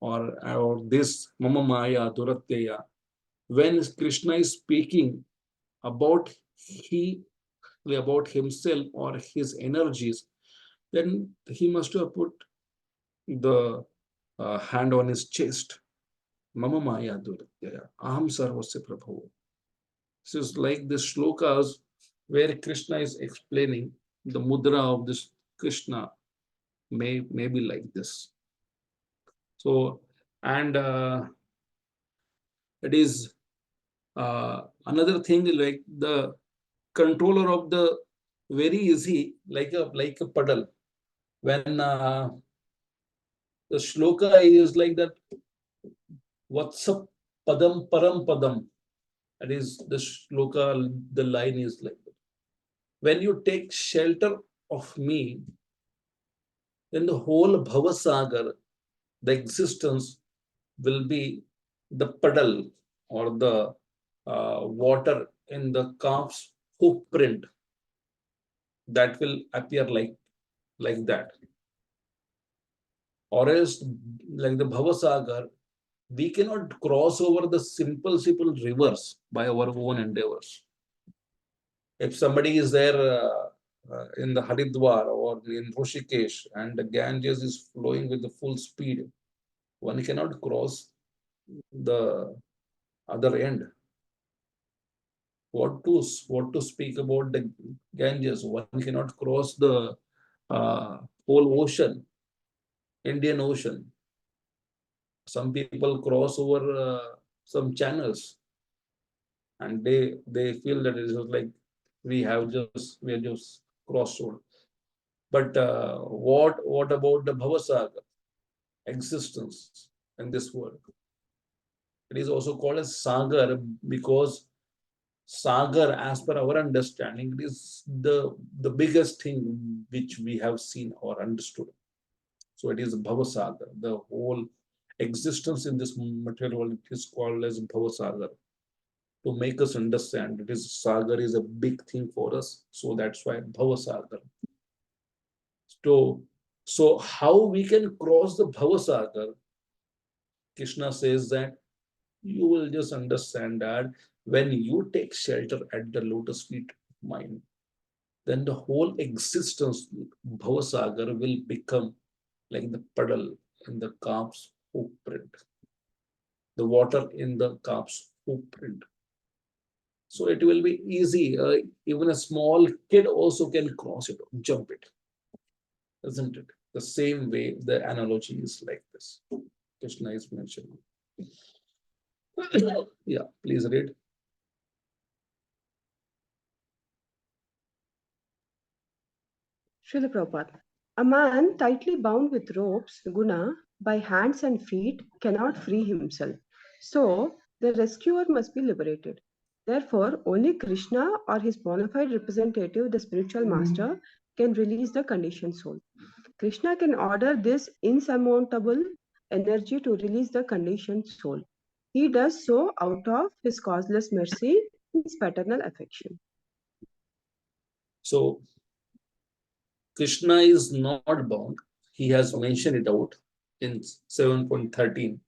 or this Mama Maya Duratteya. When Krishna is speaking about about himself or his energies, then he must have put the hand on his chest. Mama Maya Duratteya, Aham Sarvasya Prabho. This is like the shlokas where Krishna is explaining the mudra of this Krishna may be like this. So, and it is another thing, like the controller of the very easy, like a puddle. When the shloka is like that, Vatsa Padam Param Padam. That is the shloka, the line is like that. When you take shelter of me, then the whole Bhavasagar, the existence, will be the puddle or the water in the calf's hoof print that will appear like that. Or else, like the Bhavasagar, we cannot cross over the simple rivers by our own endeavors. If somebody is there in the Haridwar or in Rishikesh and the Ganges is flowing with the full speed, one cannot cross the other end. What to speak about the Ganges? One cannot cross the whole ocean, Indian Ocean. Some people cross over some channels, and they feel that it is like we are just crossed over. But what about the Bhavasagar existence in this world? It is also called as Sagar because Sagar, as per our understanding, it is the biggest thing which we have seen or understood. So it is Bhavasagar. The whole existence in this material world is called as Bhavasagar. To make us understand, it is Sagar is a big thing for us. So that's why Bhavasagar. So how we can cross the Bhavasagar? Krishna says that you will just understand that when you take shelter at the lotus feet of mine, then the whole existence, Bhavasagar, will become like the puddle in the calf's footprint, the water in the calf's footprint. So it will be easy. Even a small kid also can cross it, jump it, isn't it? The same way the analogy is like this. Krishna is mentioning. Yeah, please read. Srila Prabhupada. A man tightly bound with ropes, guna, by hands and feet cannot free himself. So, The rescuer must be liberated. Therefore, only Krishna or his bona fide representative, the spiritual master, can release the conditioned soul. Krishna can order this insurmountable energy to release the conditioned soul. He does so out of his causeless mercy, his paternal affection. So Krishna is not bound. He has mentioned it out in 7.13.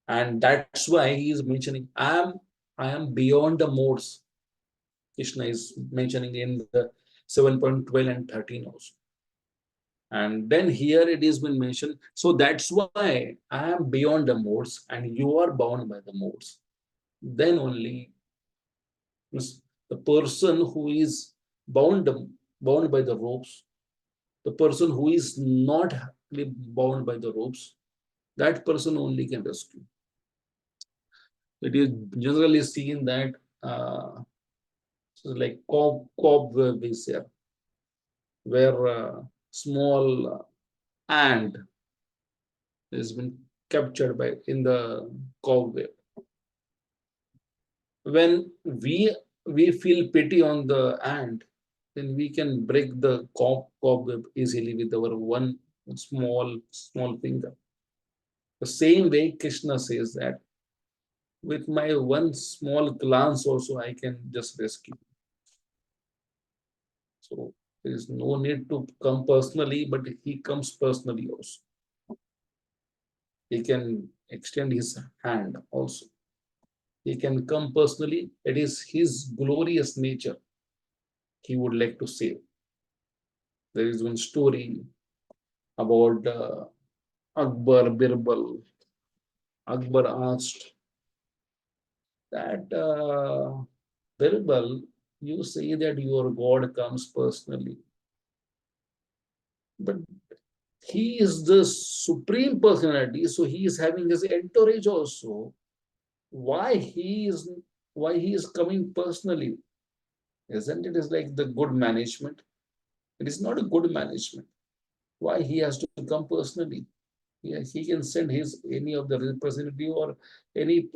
And that's why he is mentioning, I am beyond the modes. Krishna is mentioning in the 7.12 and 13 also. And then here it is been mentioned. So that's why I am beyond the modes and you are bound by the modes. Then only the person who is bound by the ropes, the person who is not bound by the ropes, that person only can rescue. It is generally seen that like cobweb is there, where small ant has been captured by in the cobweb. When we feel pity on the ant, then we can break the cobweb easily with our one small finger. The same way Krishna says that with my one small glance also I can just rescue. So there is no need to come personally, but he comes personally also. He can extend his hand also. He can come personally. It is his glorious nature he would like to save. There is one story about Akbar Birbal. Akbar asked that Birbal, you say that your God comes personally, but he is the supreme personality, so he is having his entourage also. Why he is coming personally? Isn't it is like the good management? It is not a good management. Why he has to come personally? He can send his any of the representative or any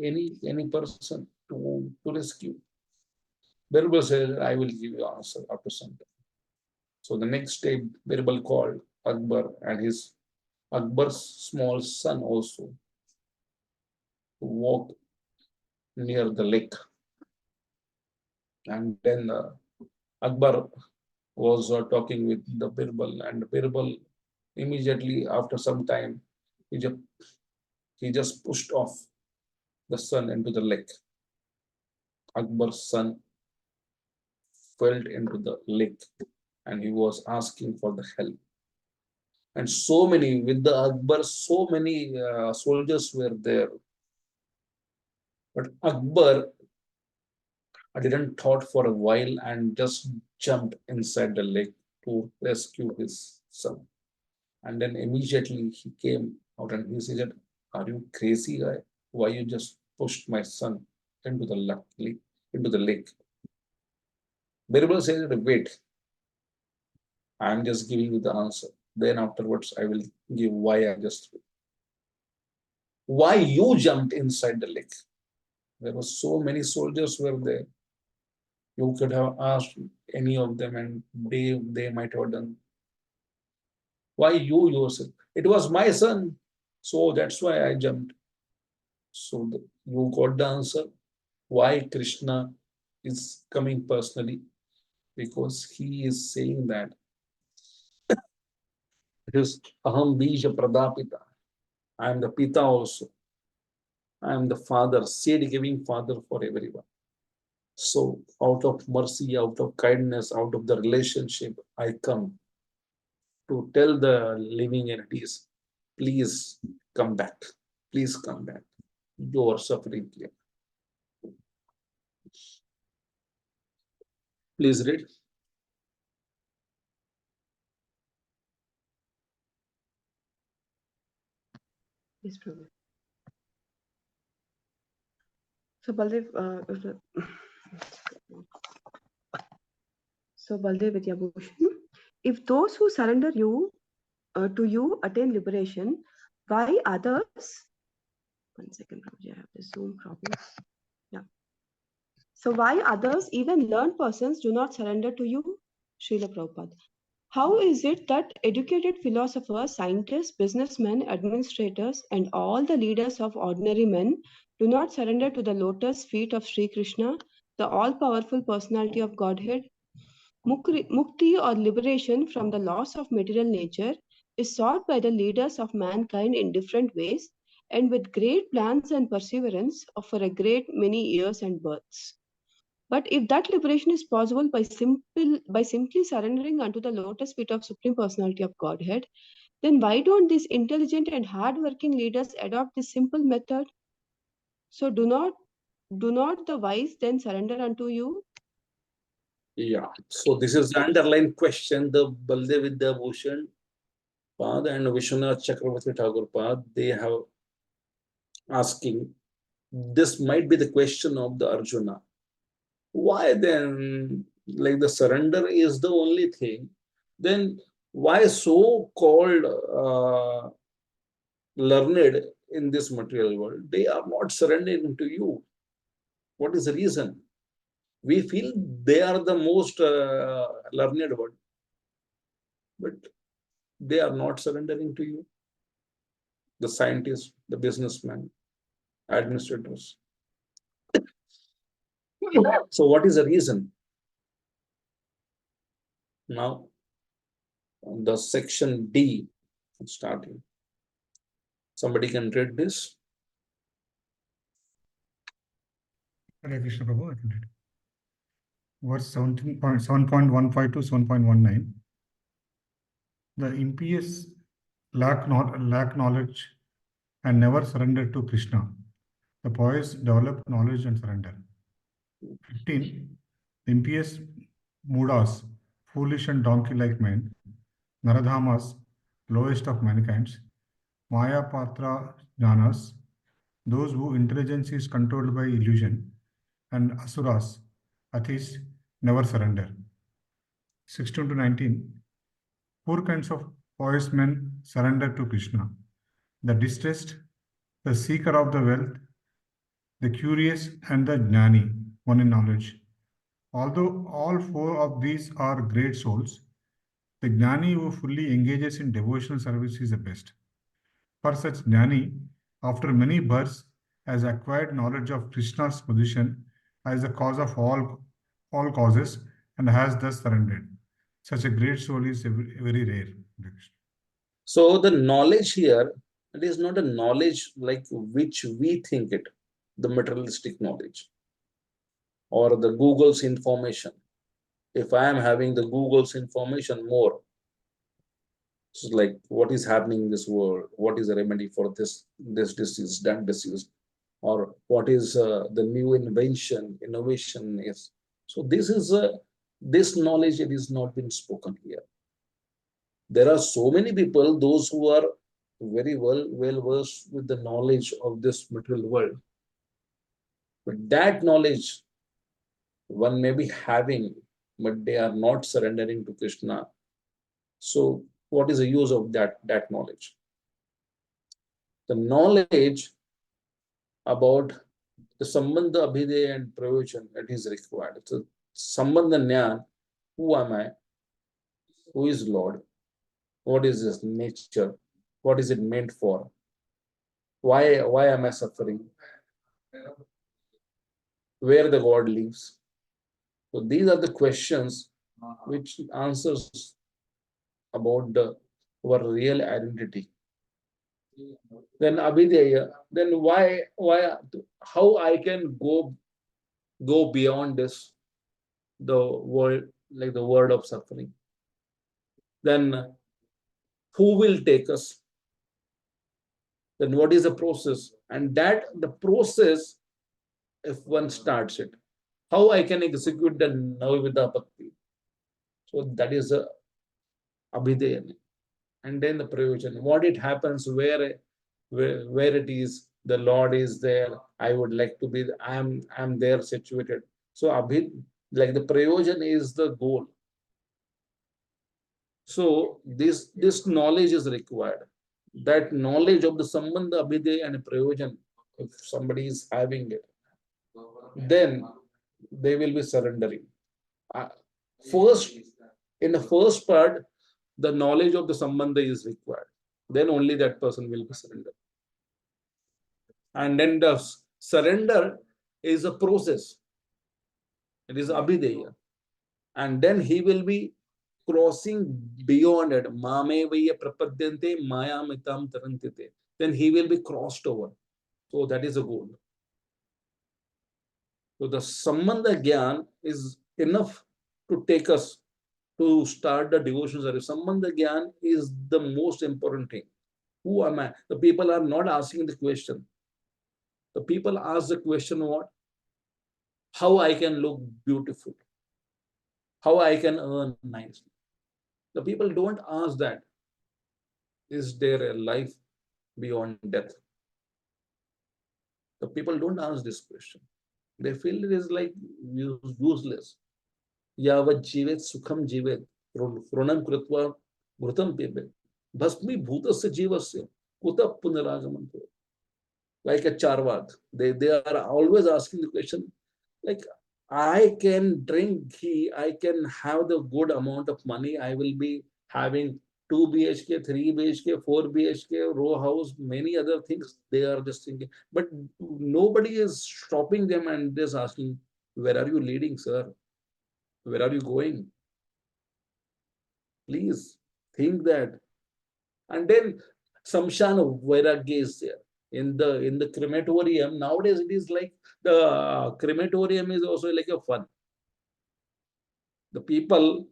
person to rescue. Birbal said, I will give you answer after some time. So the next day, Birbal called Akbar and his Akbar's small son also to walk near the lake. And then Akbar was talking with the Birbal, and Birbal immediately after some time he just pushed off the son into the lake. Akbar's son fell into the lake and he was asking for the help. And so many, with the Akbar, so many soldiers were there. But Akbar didn't thought for a while and just jumped inside the lake to rescue his son. And then immediately he came out and he said, are you crazy guy? Why you just pushed my son into the lake? Birbal said, wait, I am just giving you the answer. Then afterwards I will give why you jumped inside the lake. There were so many soldiers were there. You could have asked any of them and they might have done. Why you yourself? It was my son. So that's why I jumped. So you got the answer. Why Krishna is coming personally? Because he is saying that it is Aham Bija Pradapita. I am the Pita also. I am the father, seed giving father for everyone. So out of mercy, out of kindness, out of the relationship, I come to tell the living entities, please come back. Please come back. You are suffering here. Please read. Yes, Prabhu. So Baldev, Vidyabhushan, if those who surrender you to you attain liberation, why others 1 second, Prabhuji, I have the Zoom problem. Yeah. So why others, even learned persons, do not surrender to you? Srila Prabhupada. How is it that educated philosophers, scientists, businessmen, administrators, and all the leaders of ordinary men do not surrender to the lotus feet of Sri Krishna, the all-powerful personality of Godhead? Mukti or liberation from the loss of material nature is sought by the leaders of mankind in different ways and with great plans and perseverance for a great many years and births. But if that liberation is possible by simply surrendering unto the lotus feet of Supreme Personality of Godhead, then why don't these intelligent and hard-working leaders adopt this simple method? So do not the wise then surrender unto you? Yeah. So this is the underlying question. The Baldev Vidya Bhushan Pad and Vishwanath Chakravarti Thakur Pad, they have asking. This might be the question of the Arjuna. Why then, like the surrender is the only thing, then why so called learned in this material world, they are not surrendering to you? What is the reason? We feel they are the most learned one, but they are not surrendering to you. The scientists, the businessmen, administrators. So what is the reason? Now, the section D starting. Somebody can read this. Hare Krishna Prabhu, I can read. Verse 7.15 to 7.19. The impious lack knowledge and never surrender to Krishna. The pious develop knowledge and surrender. 15. The impious mudas, foolish and donkey-like men, Naradhamas, lowest of mankind, Maya Patra Jnanas, those whose intelligence is controlled by illusion, and Asuras, atheists, never surrender. 16 to 19. Four kinds of pious men surrender to Krishna: the distressed, the seeker of the wealth, the curious, and the jnani, one in knowledge. Although all four of these are great souls, the jnani who fully engages in devotional service is the best. For such jnani, after many births, has acquired knowledge of Krishna's position as the cause of all causes and has thus surrendered. Such a great soul is very rare. So the knowledge here, it is not a knowledge like which we think it, the materialistic knowledge or the Google's information. If I am having the Google's information more, it's like what is happening in this world, what is the remedy for this disease, that disease, or what is the new innovation is. So this is this knowledge, it is not been spoken here. There are so many people, those who are very well versed with the knowledge of this material world, but that knowledge one may be having, but they are not surrendering to Krishna. So what is the use of that knowledge? The knowledge about the Sambandha, Abhidheya and Prayojan, it is required. So Sambandha Jnana, who am I? Who is Lord? What is his nature? What is it meant for? Why am I suffering? Where the God lives? So these are the questions which answers about our real identity. Then Abhidheya, then how I can go beyond this, the world, like the world of suffering. Then who will take us? Then what is the process? And that the process, if one starts it, how I can execute the Navavida Bhakti. So that is a Abhidheya. And then the Prayojan, what it happens, where it is, the Lord is there, I would like to be, I'm there situated. So like the Prayojan is the goal. So this knowledge is required. That knowledge of the Sambandha, Abhidheya and Prayojan if somebody is having it, then they will be surrendering. First, in the first part, the knowledge of the sambandha is required. Then only that person will be surrendered. And then the surrender is a process. It is abhideya. And then he will be crossing beyond it. Mame vaya prapadyante mayamitam tarantite. Then he will be crossed over. So that is a goal. So the sambandha gyan is enough to take us to start the devotion service. Sambandha gyan is the most important thing. Who am I? The people are not asking the question. The people ask the question what? How I can look beautiful? How I can earn nicely? The people don't ask that. Is there a life beyond death? The people don't ask this question. They feel it is like useless. Yavat jivet sukham jivet pranam kritva ghrutam pibet bhasmi bhutasya jivasya kuta punaragaman. Like a charvak, they are always asking the question, like, I can drink ghee, I can have the good amount of money, I will be having 2 BHK, 3 BHK, 4 BHK, row house, many other things they are just thinking. But nobody is stopping them and just asking, where are you leading, sir? Where are you going? Please think that. And then samshana vairagya is there. In the crematorium, nowadays it is like the crematorium is also like a fun. The people,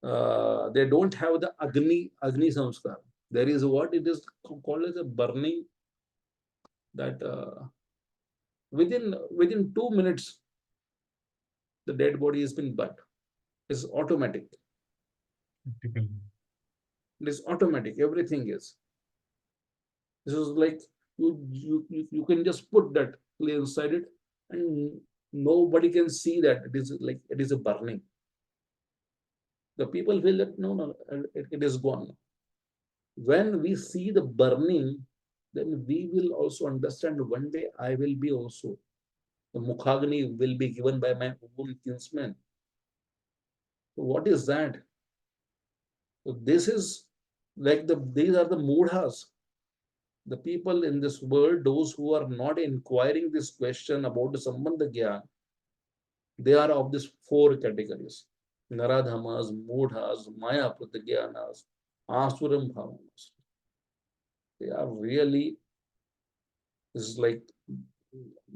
they don't have the agni samskar. There is what it is called as a burning, that within 2 minutes the dead body has been burnt. It's automatic. Typical. It is automatic. Everything is. This is like you can just put that clay inside it, and nobody can see that it is like it is a burning. The people feel that no, it is gone. When we see the burning, then we will also understand one day I will be also. The Mukhagni will be given by my own kinsman. So what is that? So this is like these are the mudhas. The people in this world, those who are not inquiring this question about the Sambandha Gyan, they are of these 4 categories. Naradhamas, Mudhas, Maya Pratagyanas, Asuram Bhavanas. They are really, this is like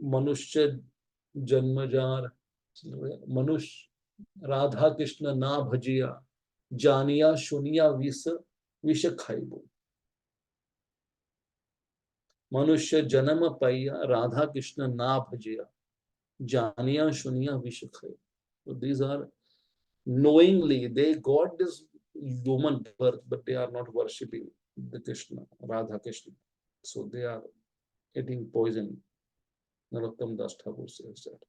Manushya Janmajar, Manush Radha Krishna Na Bhajiya, Janiya Shuniya Visha Khaibo. मनुष्य जन्म पाइया राधा कृष्ण ना भजिया जानिया शुनिया विशुखे. So these are knowingly they got this human birth, but they are not worshipping the Krishna, Radha Krishna. So they are eating poison. Narottam Das Thakur says that.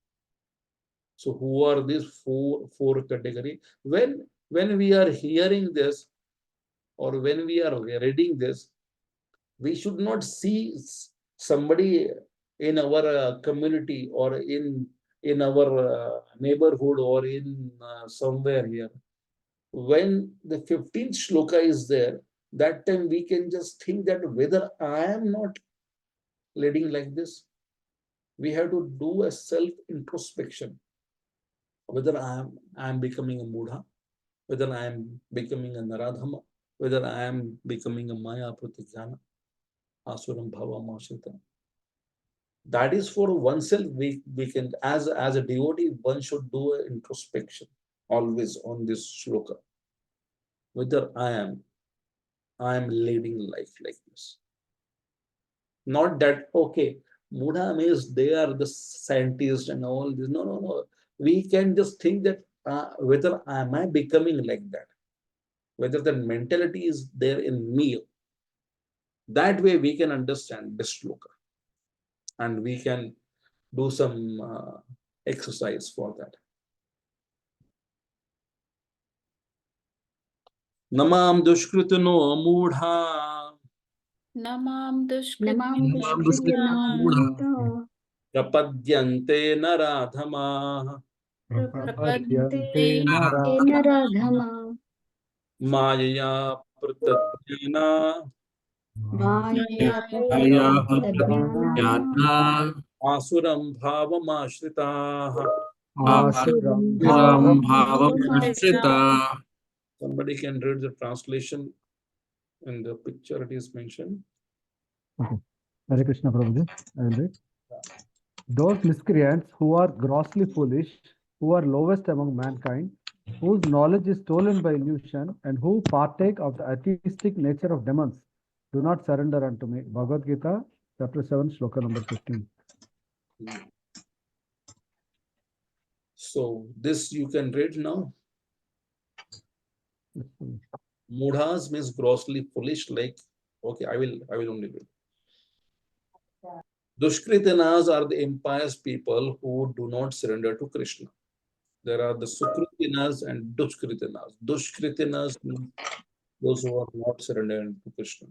So who are these four category? When we are hearing this, or when we are reading this, we should not see somebody in our community or in our neighborhood or in somewhere here. When the 15th shloka is there, that time we can just think that whether I am not leading like this. We have to do a self-introspection. Whether I am becoming a Mudha, whether I am becoming a Naradhama, whether I am becoming a Maya Pratyajnana, Asuram Bhava Mashita. That is for oneself. We can, as a devotee, one should do an introspection always on this shloka. Whether I am leading life like this. Not that, okay, Mudha means they are the scientists and all this. No. We can just think that whether am I becoming like that? Whether that mentality is there in me. That way we can understand this shloka. And we can do some exercise for that. Namam dushkritano mudha Namam Namam dushkritam prapadyante naradhamaah prapadyante Naradhama mayaya pratajnana Maya Maya Pradhyana Jnana asuram bhavamashritah. Asuram Puram Bhava Bhavam Somebody can read the translation in the picture it is mentioned. Hare Krishna Prabhuji, I will read. Those miscreants who are grossly foolish, who are lowest among mankind, whose knowledge is stolen by illusion, and who partake of the atheistic nature of demons, do not surrender unto me. Bhagavadgita, chapter 7, shloka number 15. So this you can read now. Mudhas means grossly foolish, like, okay, I will only read. Dushkritinas are the impious people who do not surrender to Krishna. There are the Sukritinas and Dushkritinas. Dushkritinas means those who are not surrendering to Krishna.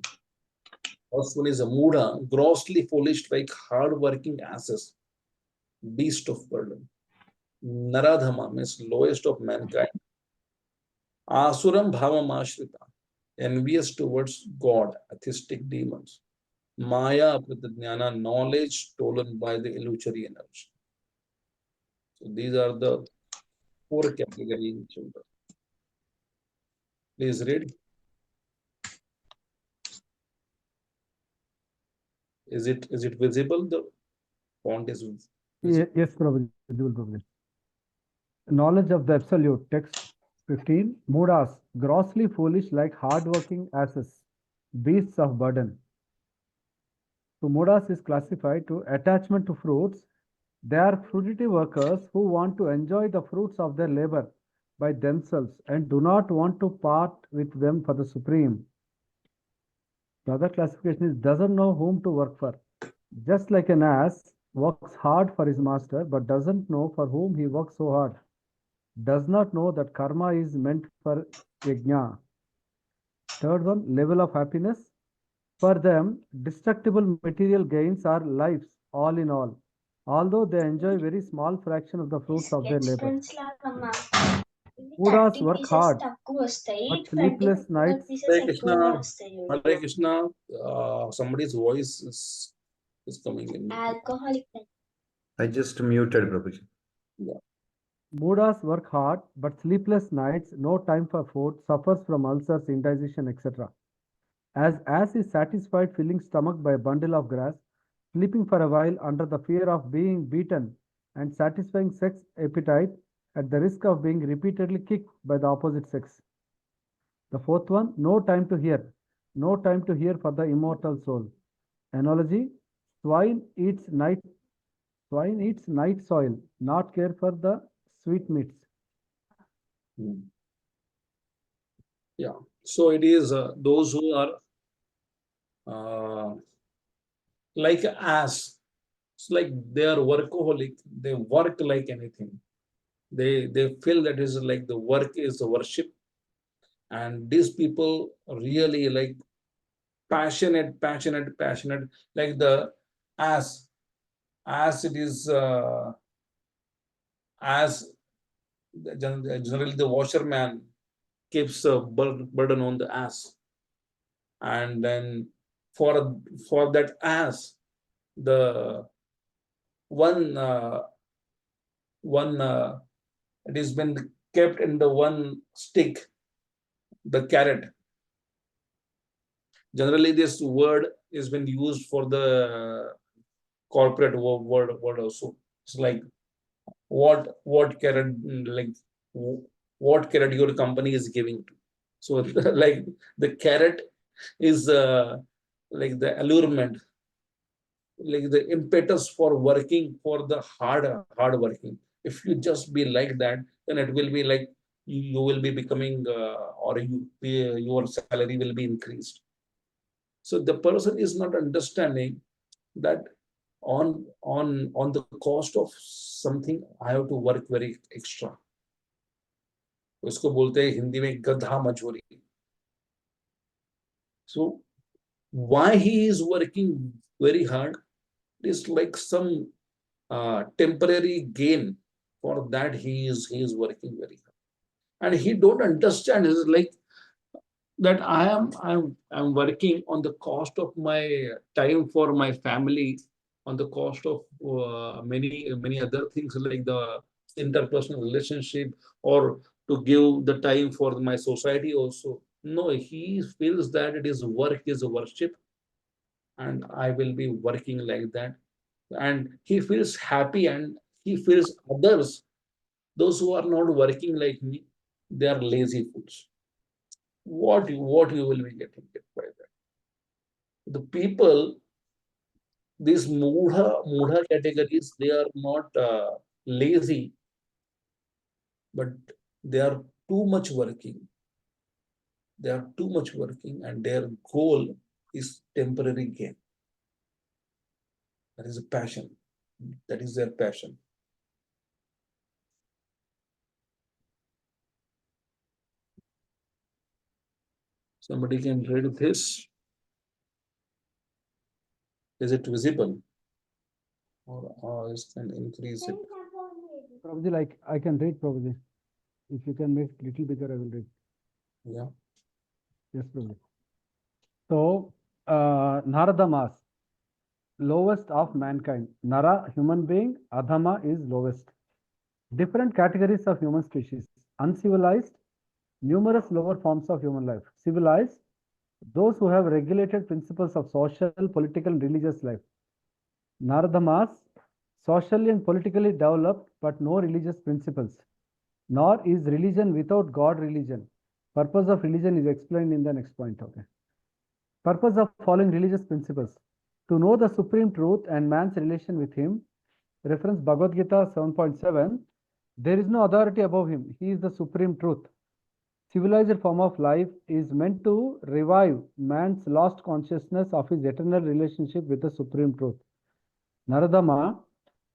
First one is a Mudha, grossly foolish, like hard-working asses, beast of burden. Naradhama means lowest of mankind. Asuram bhavam ashrita, envious towards God, atheistic demons. Maya pratajnana, knowledge stolen by the illusory energy. So these are the four categories in children. Please read. Is it visible? The font is visible. Yes, Prabhuji, Prabhuji. Knowledge of the absolute, text 15. Mudas, grossly foolish, like hard-working asses, beasts of burden. So Mudas is classified to attachment to fruits. They are fruitive workers who want to enjoy the fruits of their labor by themselves and do not want to part with them for the supreme. The other classification is doesn't know whom to work for. Just like an ass works hard for his master but doesn't know for whom he works so hard. Does not know that karma is meant for yajna. Third one, level of happiness. For them, destructible material gains are lives, all in all, although they enjoy very small fraction of the fruits of their labor. Buddhas work hard, but sleepless nights. Hare Krishna. Hare Krishna. Somebody's voice is coming in. I just muted, Prabhuji. Yeah. Buddhas work hard, but sleepless nights, no time for food, suffers from ulcers, indigestion, etc. As is satisfied filling stomach by a bundle of grass, sleeping for a while under the fear of being beaten, and satisfying sex appetite at the risk of being repeatedly kicked by the opposite sex. The fourth one, no time to hear. No time to hear for the immortal soul. Analogy, swine eats night soil, not care for the sweetmeats. Yeah. So it is those who are like ass. It's like they are workaholic. They work like anything. They feel that is like the work is the worship, and these people really like passionate, like the ass. As it is as generally the washerman keeps a burden on the ass, and then for that ass, the one it has been kept in the one stick, the carrot. Generally this word has been used for the corporate word also. It's like what carrot, like what carrot your company is giving to. So like the carrot is like the allurement, like the impetus for working, for the hard working. If you just be like that, then it will be like you will be becoming or your salary will be increased. So the person is not understanding that on the cost of something I have to work very extra. उसको बोलते हैं हिंदी में गधा मजूरी. So why he is working very hard? It is like some temporary gain. For that he is working very hard, and he don't understand. It's like that I'm working on the cost of my time for my family, on the cost of many other things like the interpersonal relationship, or to give the time for my society also. No, he feels that it is work is worship, and I will be working like that. And he feels happy, and he feels others, those who are not working like me, they are lazy fools. What you will be getting it by that? The people, these mudha categories, they are not lazy, but they are too much working. They are too much working, and their goal is temporary gain. That is a passion. That is their passion. Somebody can read this. Is it visible? Or is can increase it? Prabhuji, like I can read, Prabhuji. If you can make little bigger, I will read. Yeah. Yes, Prabhuji. So, Naradamas, lowest of mankind. Nara, human being. Adhama is lowest. Different categories of human species. Uncivilized, numerous lower forms of human life. Civilized, those who have regulated principles of social, political, and religious life. Naradamas, socially and politically developed, but no religious principles. Nor is religion without God religion. Purpose of religion is explained in the next point. Okay. Purpose of following religious principles. To know the supreme truth and man's relation with him. Reference Bhagavadgita 7.7. There is no authority above him. He is the supreme truth. Civilized form of life is meant to revive man's lost consciousness of his eternal relationship with the supreme truth. Naradama,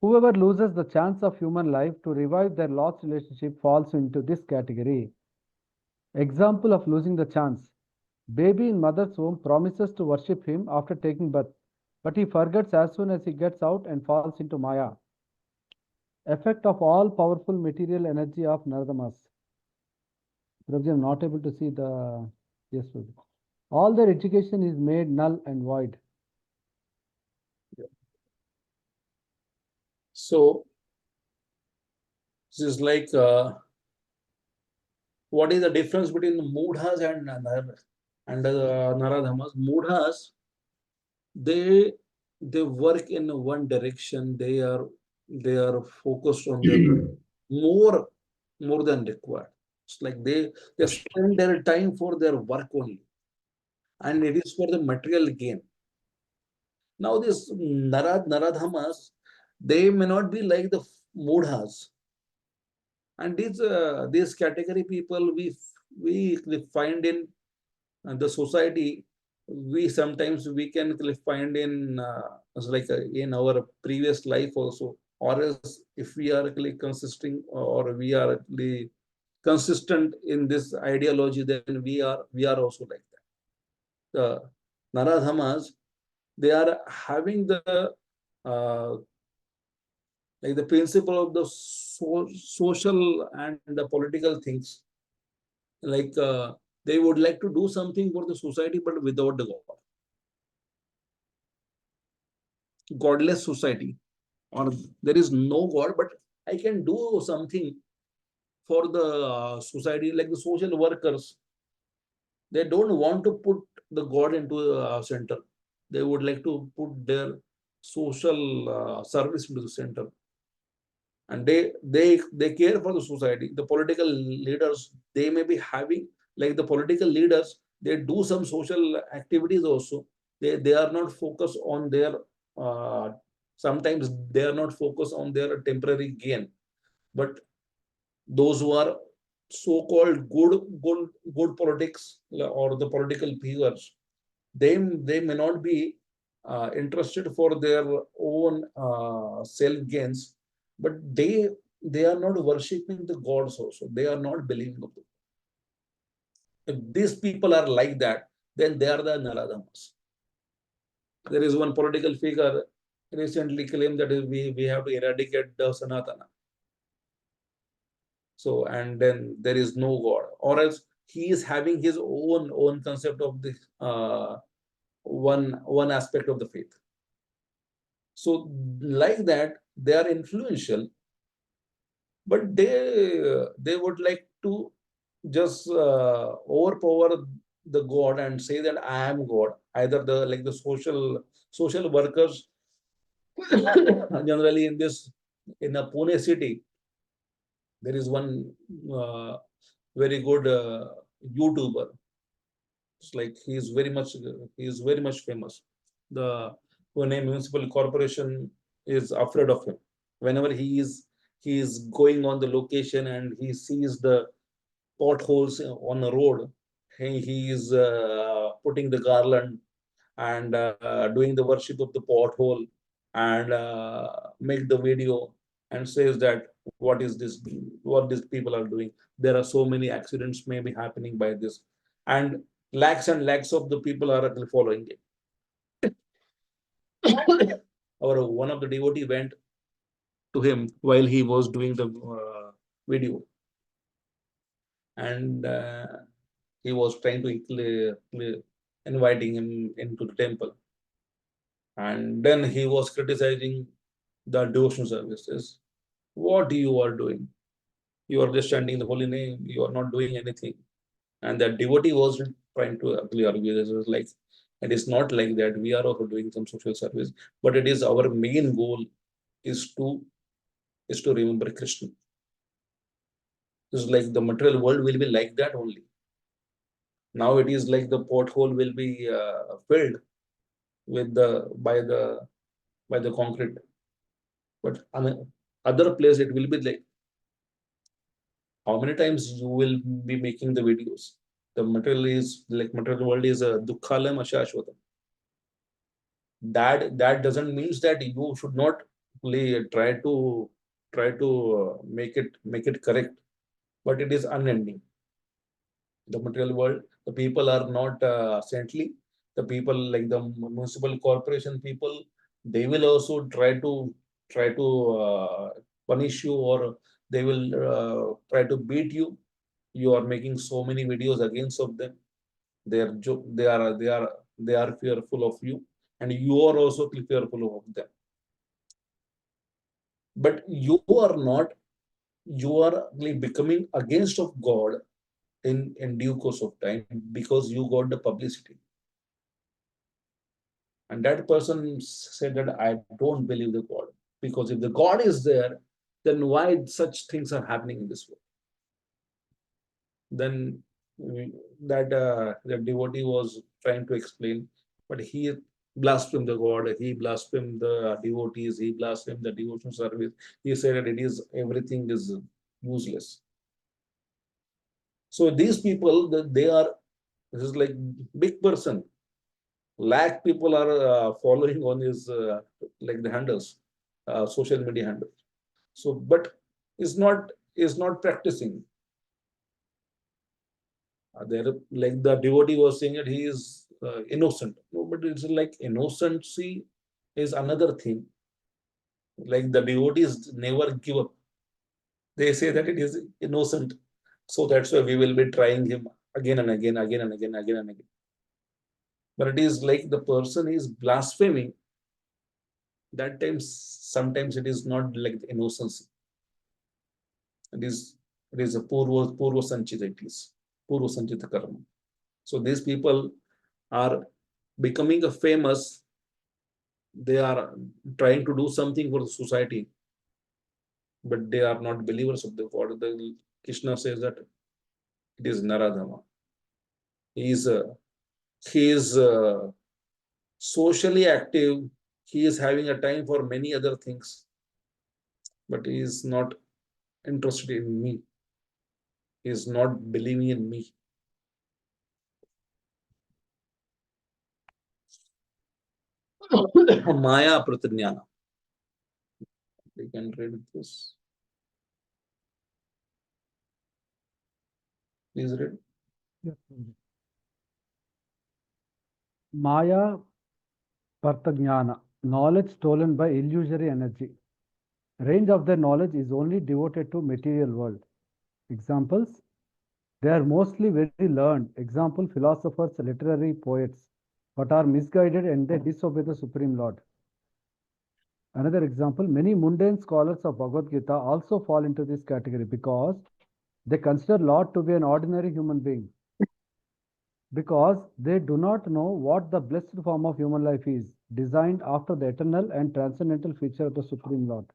whoever loses the chance of human life to revive their lost relationship falls into this category. Example of losing the chance. Baby in mother's womb promises to worship him after taking birth, but he forgets as soon as he gets out and falls into Maya. Effect of all powerful material energy of Naradamas. Prabhuji, I am not able to see the... Yes, Prabhuji. All their education is made null and void. So this is like what is the difference between mudhas and naradhamas? Mudhas, they work in one direction. They are focused on their more than required. It's like they spend their time for their work only, and it is for the material gain. Now this naradhamas, they may not be like the mudhas, and these category people we find in the society. We sometimes we can find in like in our previous life also, or else if we are consisting, or we are consistent in this ideology, then we are also like that. The naradhamas, they are having the uh, like the principle of the social and the political things, like they would like to do something for the society, but without the God. Godless society, or there is no God, but I can do something for the society, like the social workers. They don't want to put the God into the center. They would like to put their social service into the center, and they care for the society. The political leaders, they may be having, like the political leaders, they do some social activities also. They are not focused on their sometimes they are not focused on their temporary gain, but those who are so-called good politics, or the political figures, they may not be interested for their own self gains, but they are not worshipping the gods also. They are not believing of the. If these people are like that, then they are the naradhamas. there is one political figure recently claimed that we have to eradicate the Sanatana. So, and then there is no God, or else he is having his own concept of the one aspect of the faith. So, like that, they are influential, but they would like to just overpower the God and say that I am God. Either the social workers generally in a Pune city, there is one very good YouTuber. It's like he is very much famous. The Pune Municipal Corporation is afraid of him. Whenever he is going on the location and he sees the potholes on the road, he is putting the garland and doing the worship of the pothole and make the video and says that what is this, what these people are doing. There are so many accidents may be happening by this, and lakhs of the people are actually following it. Or one of the devotee went to him while he was doing the video, and he was trying to inviting him into the temple, and then he was criticizing the devotional services. What you are doing? You are just chanting the holy name. You are not doing anything. And the devotee was trying to actually argue this. Was like, it is not like that. We are also doing some social service, but it is our main goal is to remember Krishna. It's like the material world will be like that only. Now it is like the pothole will be filled with by the concrete, but other place it will be like, how many times you will be making the videos? The material is like material world is a dukhalam ashashvatam. That doesn't mean that you should not try to make it correct, but it is unending. The material world, the people are not saintly. The people like the municipal corporation people, they will also try to punish you, or they will try to beat you. You are making so many videos against of them. They are fearful of you, and you are also fearful of them. But you are like becoming against of God in due course of time, because you got the publicity. And that person said that I don't believe the God, because if the God is there, then why such things are happening in this world? Then the devotee was trying to explain, but he blasphemed the God, he blasphemed the devotees, he blasphemed the devotional service. He said that everything is useless. So these people, this is like big person. Lakh people are following on his like the handles, social media handles. So, but is not practicing. There, like the devotee was saying that he is innocent. No, but it's like innocency is another thing. Like the devotees never give up. They say that it is innocent. So that's why we will be trying him again and again, again and again, again and again. But it is like the person is blaspheming. That times sometimes it is not like the innocence. It is a purva sanchita. It is purva sanchita karma. So these people are becoming a famous. They are trying to do something for the society, but they are not believers of the God. The Krishna says that it is Naradhama. He is socially active. He is having a time for many other things, but he is not interested in me. He is not believing in me. Maya Pratijnana. We can read this. Please read. Yes, Prabhuji. Maya Partha knowledge stolen by illusory energy. Range of their knowledge is only devoted to material world. Examples: they are mostly very learned. Example: philosophers, literary poets, but are misguided and they disobey the Supreme Lord. Another example: many mundane scholars of Bhagavad-gita also fall into this category because they consider Lord to be an ordinary human being, because they do not know what the blessed form of human life is, designed after the eternal and transcendental feature of the Supreme Lord.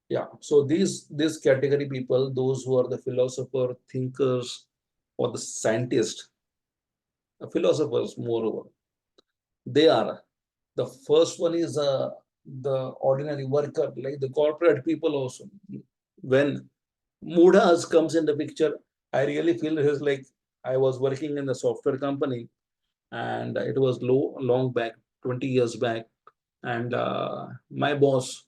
Yeah, so these category people, those who are the philosopher, thinkers, or the scientists, philosophers moreover, they are the first one is the ordinary worker, like the corporate people also. When Mudas comes in the picture, I really feel it is like I was working in the software company, and it was long back, 20 years back, and my boss,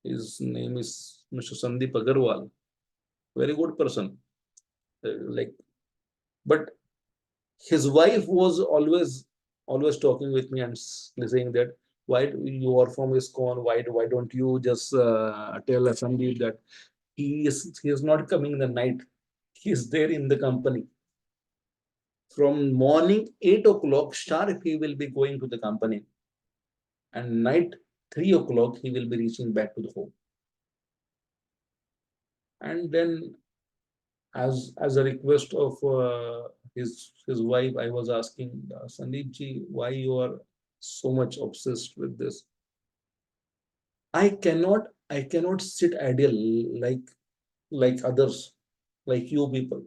his name is Mr. Sandeep Agarwal, very good person, like, but his wife was always talking with me and saying that why you are from ISKCON, why don't you just tell Sandeep that he is not coming in the night, he is there in the company from morning 8 o'clock sharp, he will be going to the company, and night 3 o'clock he will be reaching back to the home. And then as a request of his wife, I was asking Sandeep ji, why you are so much obsessed with this? I cannot sit idle like others, like you people.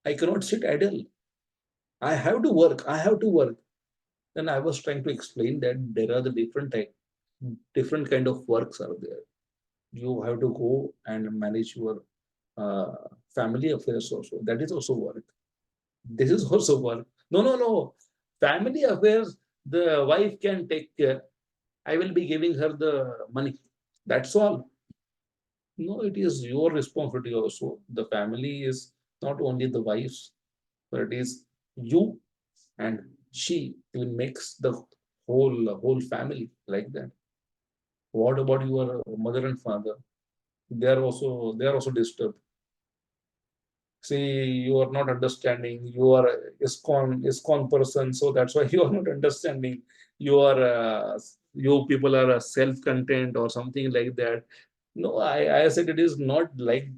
I cannot sit idle. I have to work. I have to work. Then I was trying to explain that there are the different kind of works are there. You have to go and manage your uh, family affairs also. That is also work. This is also work. No. Family affairs, the wife can take care. I will be giving her the money. That's all. No, it is your responsibility also. The family is not only the wife's, but it is you and she will makes the whole family like that. What about your mother and father? They are also disturbed. See, you are not understanding. You are a ISKCON person, so that's why you are not understanding. You people are self-content or something like that. No, I said it is not like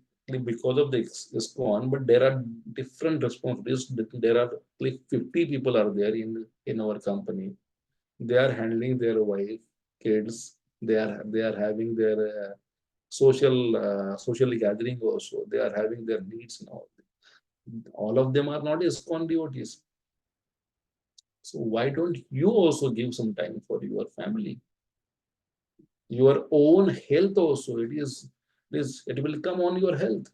because of the ISKCON, but there are different responsibilities. There are like 50 people are there in our company. They are handling their wife, kids. They are having their social gathering also. They are having their needs and all of them are not ISKCON devotees. So why don't you also give some time for your family, your own health also? It will come on your health.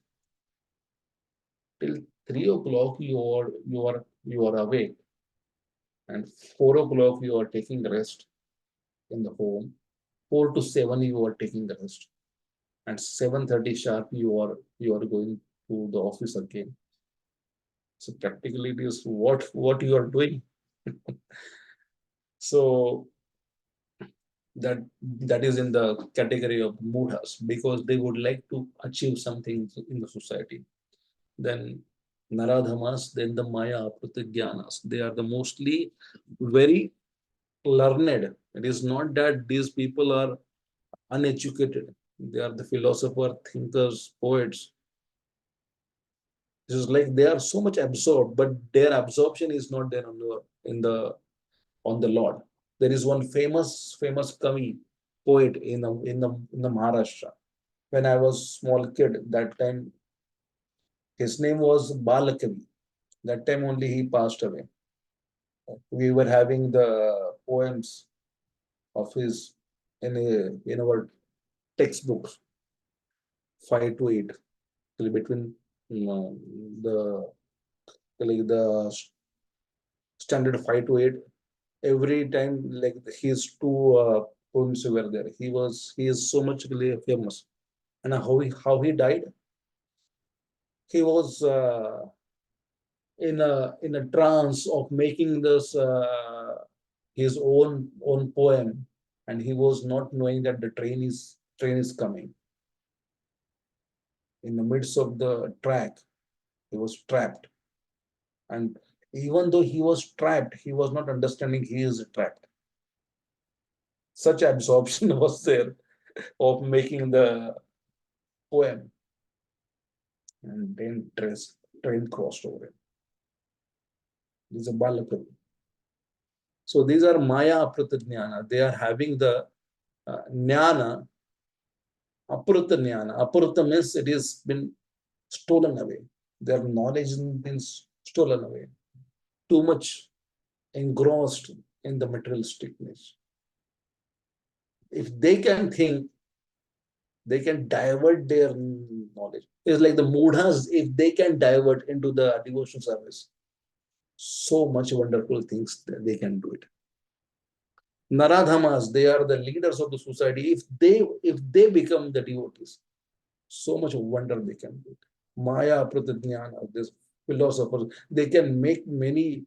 Till 3 o'clock you are awake, and 4 o'clock you are taking rest in the home. 4 to 7 you are taking the rest, and 7:30 sharp you are going to the office again. So practically it is what you are doing. So that is in the category of mudras, because they would like to achieve something in the society. Then naradhamas, then the maya pratigyanas, they are the mostly very learned. It is not that these people are uneducated. They are the philosopher, thinkers, poets. This is like they are so much absorbed, but their absorption is not there on the Lord. There is one famous Kavi, poet in the Maharashtra. When I was small kid, that time his name was Balakavi. That time only he passed away. We were having the poems of his in our textbooks, 5 to 8, between the like the standard 5 to 8. Every time like his two poems were there. He is so much really famous. And how he died? He was in a trance of making this his own poem, and he was not knowing that the train is coming. In the midst of the track, he was trapped, and even though he was trapped, he was not understanding he is trapped. Such absorption was there of making the poem, and then train crossed over him. This is a balakal. So these are Maya Aprita Jnana. They are having the Jnana, Aprita Jnana. Aprita means it has been stolen away. Their knowledge has been stolen away. Too much engrossed in the materialisticness. If they can think, they can divert their knowledge. It's like the mudhas, if they can divert into the devotion service, so much wonderful things that they can do it. Naradhamas, they are the leaders of the society. If they become the devotees, so much wonder they can do. Maya Pratijnana, this philosophers, they can make many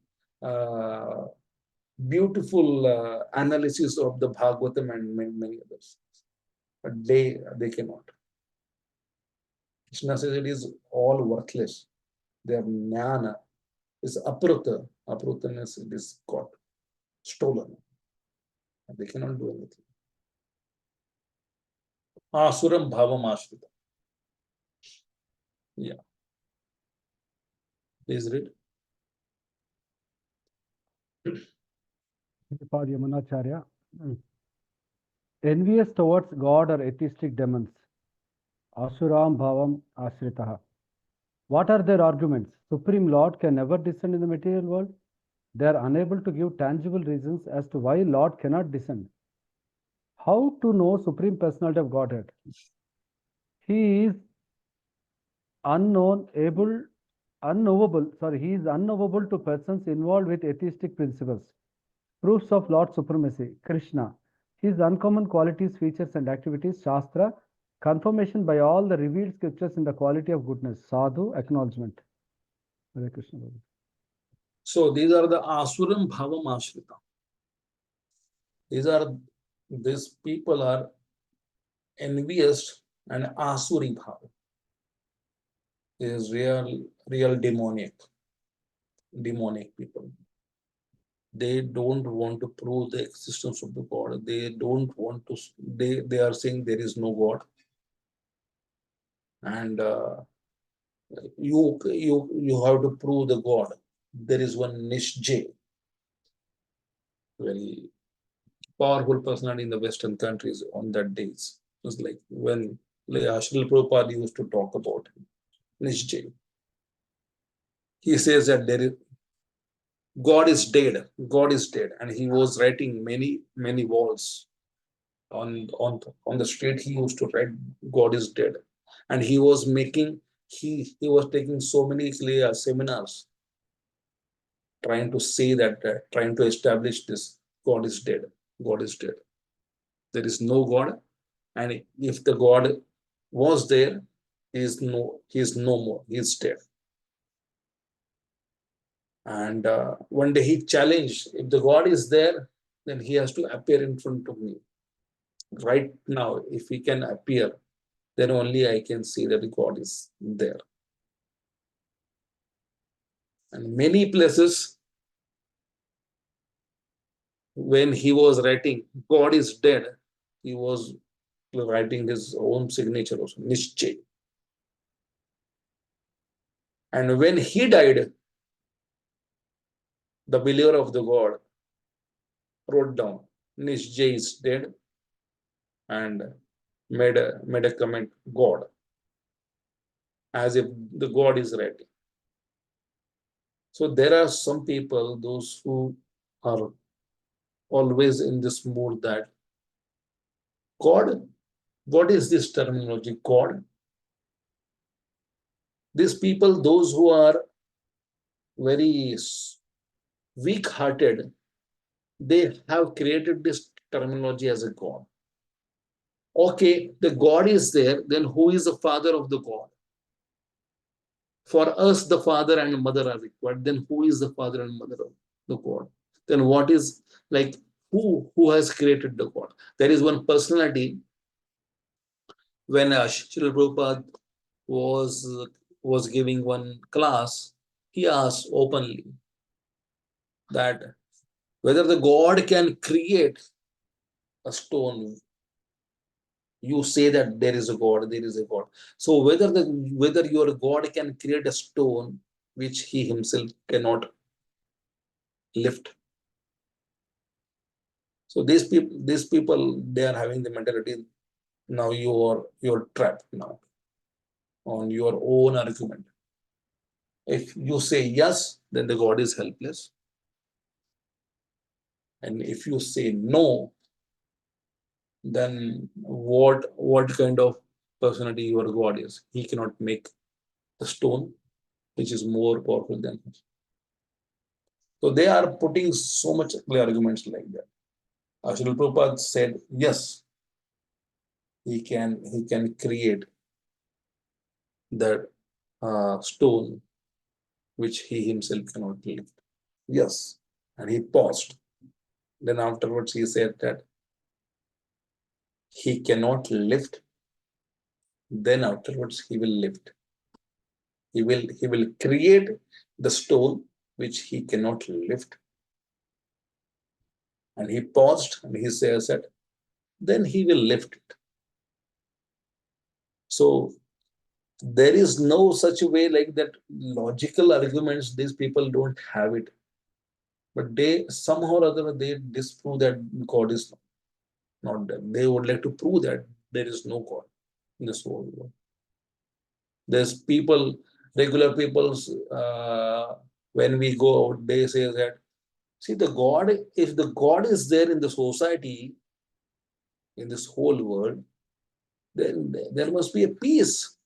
beautiful analysis of the Bhagavatam and many others. But they cannot. Krishna says it is all worthless. Their jnana is aprita. Apritaness, it is got stolen. And they cannot do anything. Asuram bhavam ashrita. Yeah. Please read. For Yamunacharya. Envious towards God or atheistic demons. Asuram bhavam ashritaha. What are their arguments? Supreme Lord can never descend in the material world. They are unable to give tangible reasons as to why Lord cannot descend. How to know Supreme Personality of Godhead? He is unknowable to persons involved with atheistic principles. Proofs of Lord Supremacy. Krishna. His uncommon qualities, features and activities. Shastra. Confirmation by all the revealed scriptures in the quality of goodness. Sadhu. Acknowledgement. Hare Krishna. So these are the Asuram bhavam ashrita. These people are envious and Asuri bhava. It is real demonic people. They don't want to prove the existence of the God. They don't want to. They are saying there is no God, and you have to prove the God. There is one Nishjay, very powerful personality in the Western countries on that days. It was like when Srila Prabhupada used to talk about him, Nishjay. He says that God is dead. God is dead, and he was writing many walls on the street. He used to write God is dead, and he was making he was taking so many seminars trying to say that trying to establish this God is dead. God is dead. There is no God, and if the God was there, he is no more. He is dead. And one day he challenged, if the God is there, then he has to appear in front of me. Right now, if he can appear, then only I can see that God is there. And many places, when he was writing, God is dead, he was writing his own signature also, Nishchay. And when he died, the believer of the God wrote down, Nishjay is dead, and made a comment, God, as if the God is writing. So there are some people, those who are always in this mood that God, what is this terminology, God? These people, those who are very weak-hearted, they have created this terminology as a God. Okay, the God is there, then who is the father of the God? For us, the father and mother are required. Then who is the father and mother of the God? Then what is, like, who has created the God? There is one personality. When Srila Prabhupada was giving one class, he asked openly that whether the God can create a stone. You say that there is a God, there is a God. So whether your God can create a stone which he himself cannot lift. So these people, they are having the mentality, now you're trapped now on your own argument. If you say yes, then the God is helpless. And if you say no, then what kind of personality your God is? He cannot make the stone which is more powerful than him. So they are putting so much clear arguments like that. Srila Prabhupada said, yes, he can create that stone which he himself cannot lift. Yes. And he paused. Then afterwards he said that he cannot lift. Then afterwards he will lift. He will create the stone which he cannot lift. And he paused and he says that then he will lift it. So there is no such way like that logical arguments, these people don't have it. But they somehow or other they disprove that God is not there. They would like to prove that there is no God in this whole world. There's people, regular people, when we go out, they say that, see, the God, if the God is there in the society, in this whole world, then there must be a peace.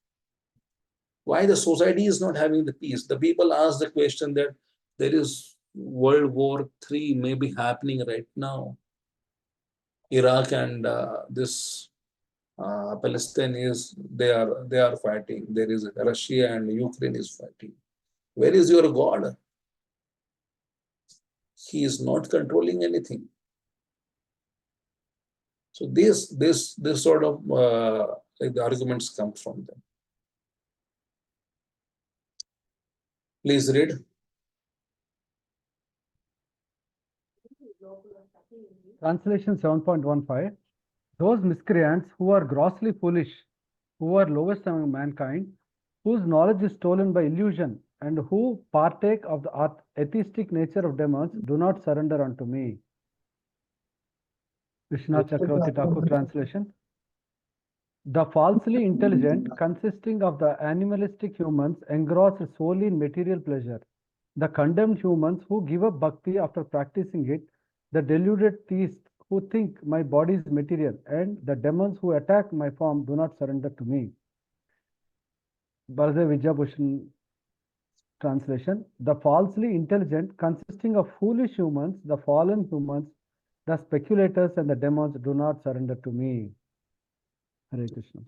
Why the society is not having the peace? The people ask the question that there is World War III may be happening right now. Iraq and this Palestine is, they are fighting. There is Russia and Ukraine is fighting. Where is your God? He is not controlling anything. So this sort of like the arguments come from them. Please read. Translation 7.15. Those miscreants who are grossly foolish, who are lowest among mankind, whose knowledge is stolen by illusion, and who partake of the atheistic nature of demons, do not surrender unto me. Vishnu Chakravarti Thakur translation. The falsely intelligent, consisting of the animalistic humans, engrossed solely in material pleasure. The condemned humans who give up bhakti after practicing it, the deluded theists who think my body is material, and the demons who attack my form do not surrender to me. Baladev Vijayabhushan translation. The falsely intelligent, consisting of foolish humans, the fallen humans, the speculators, and the demons do not surrender to me. Hare Krishna.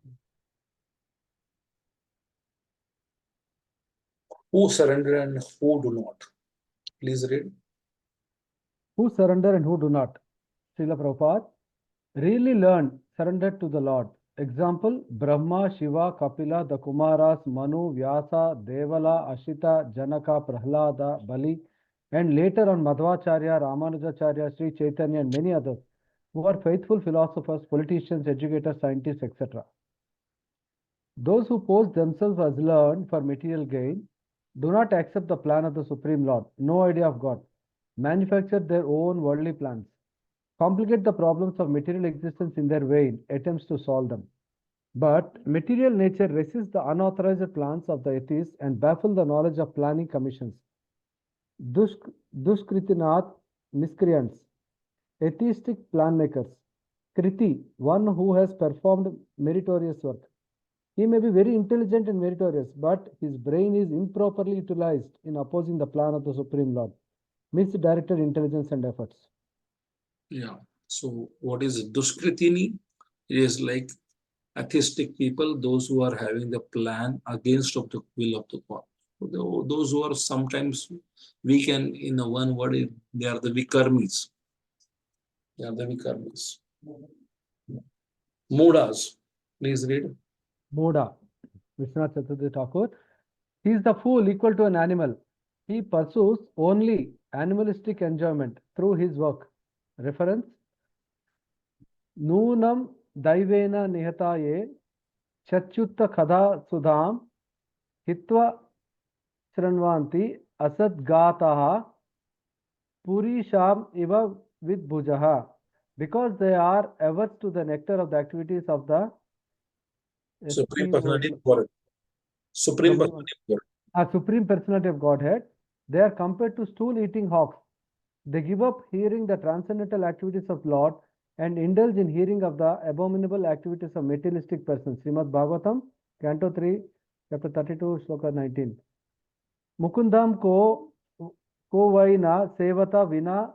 Who surrender and who do not? Please read. Who surrender and who do not? Srila Prabhupada. Really learn, surrender to the Lord. Example, Brahma, Shiva, Kapila, the Kumaras, Manu, Vyasa, Devala, Ashita, Janaka, Prahlada, Bali, and later on Madhvacharya, Ramanujacharya, Sri Chaitanya, and many others who are faithful philosophers, politicians, educators, scientists, etc. Those who pose themselves as learned for material gain do not accept the plan of the Supreme Lord, no idea of God, manufacture their own worldly plans, complicate the problems of material existence in their vain attempts to solve them. But material nature resists the unauthorized plans of the atheists and baffle the knowledge of planning commissions. Dushkritinath, miscreants, atheistic plan makers. Kriti, one who has performed meritorious work. He may be very intelligent and meritorious, but his brain is improperly utilized in opposing the plan of the Supreme Lord. Misdirected intelligence and efforts. Yeah. So what is Duskritini? It is like atheistic people, those who are having the plan against of the will of the God. Those who are sometimes we can, in a one word, they are the vikarmis. They are the vikarmis. Mudas, please read. Moda, Vishwanath Chaturvedi Thakur. He is the fool equal to an animal. He pursues only animalistic enjoyment through his work. Reference. Noonam daivena nihataye chatyutta khada sudham hitva shranvanti asadgataha purisham iva vidbhujaha. Because they are averse to the nectar of the activities of the Supreme esteemed Personality of Godhead. Supreme Personality of Godhead. Supreme Personality of Godhead. They are compared to stool-eating hawks. They give up hearing the transcendental activities of Lord and indulge in hearing of the abominable activities of materialistic persons. Srimad Bhagavatam, Canto 3, Chapter 32, Shloka 19. Mukundam ko vaina sevata vina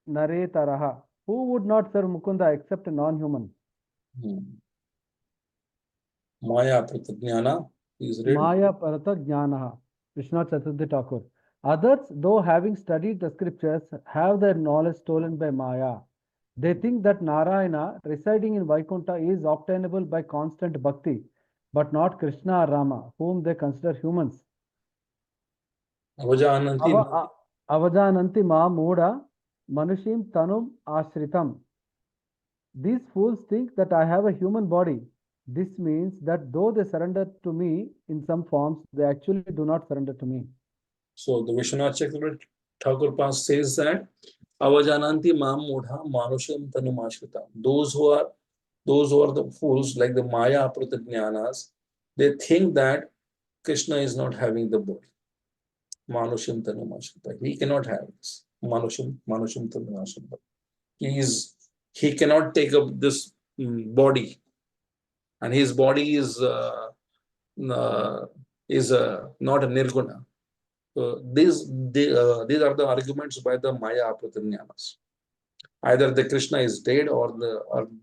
nare taraha. Who would not serve Mukunda except a non-human? Maya Pratajnana is read. Maya Parata Jnanaha, Vishwanath Chaturvedi Thakur. Others, though having studied the scriptures, have their knowledge stolen by Maya. They think that Narayana, residing in Vaikuntha, is obtainable by constant bhakti, but not Krishna or Rama, whom they consider humans. Avajananti. Avajananti ma muda manushim tanum ashritam. These fools think that I have a human body. This means that though they surrender to me in some forms, they actually do not surrender to me. So the Vishwanath Chakravarti Thakur says that Avajananti mam mudha manusham tanumashritam. Those who are the fools, like the Maya Pratajnanas, they think that Krishna is not having the body. Manusham tanumashritam. He cannot have this. Manusham tanumashritam. He cannot take up this body, and his body is not a nirguna. These are the arguments by the Maya Pratajnanas. Either the Krishna is dead, or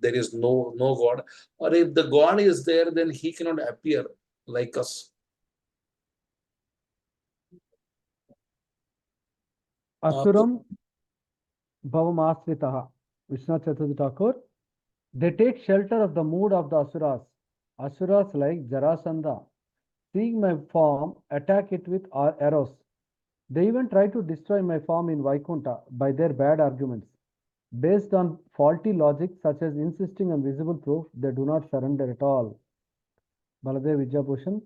there is no God, or if the God is there, then he cannot appear like us. Asuram Bhavamasritaha, Vishwanath Chaturvedi Thakur. They take shelter of the mood of the Asuras. Asuras like Jarasandha, seeing my form, attack it with arrows. They even try to destroy my form in Vaikuntha by their bad arguments. Based on faulty logic such as insisting on visible proof, they do not surrender at all. Baladev Vijayabhushan.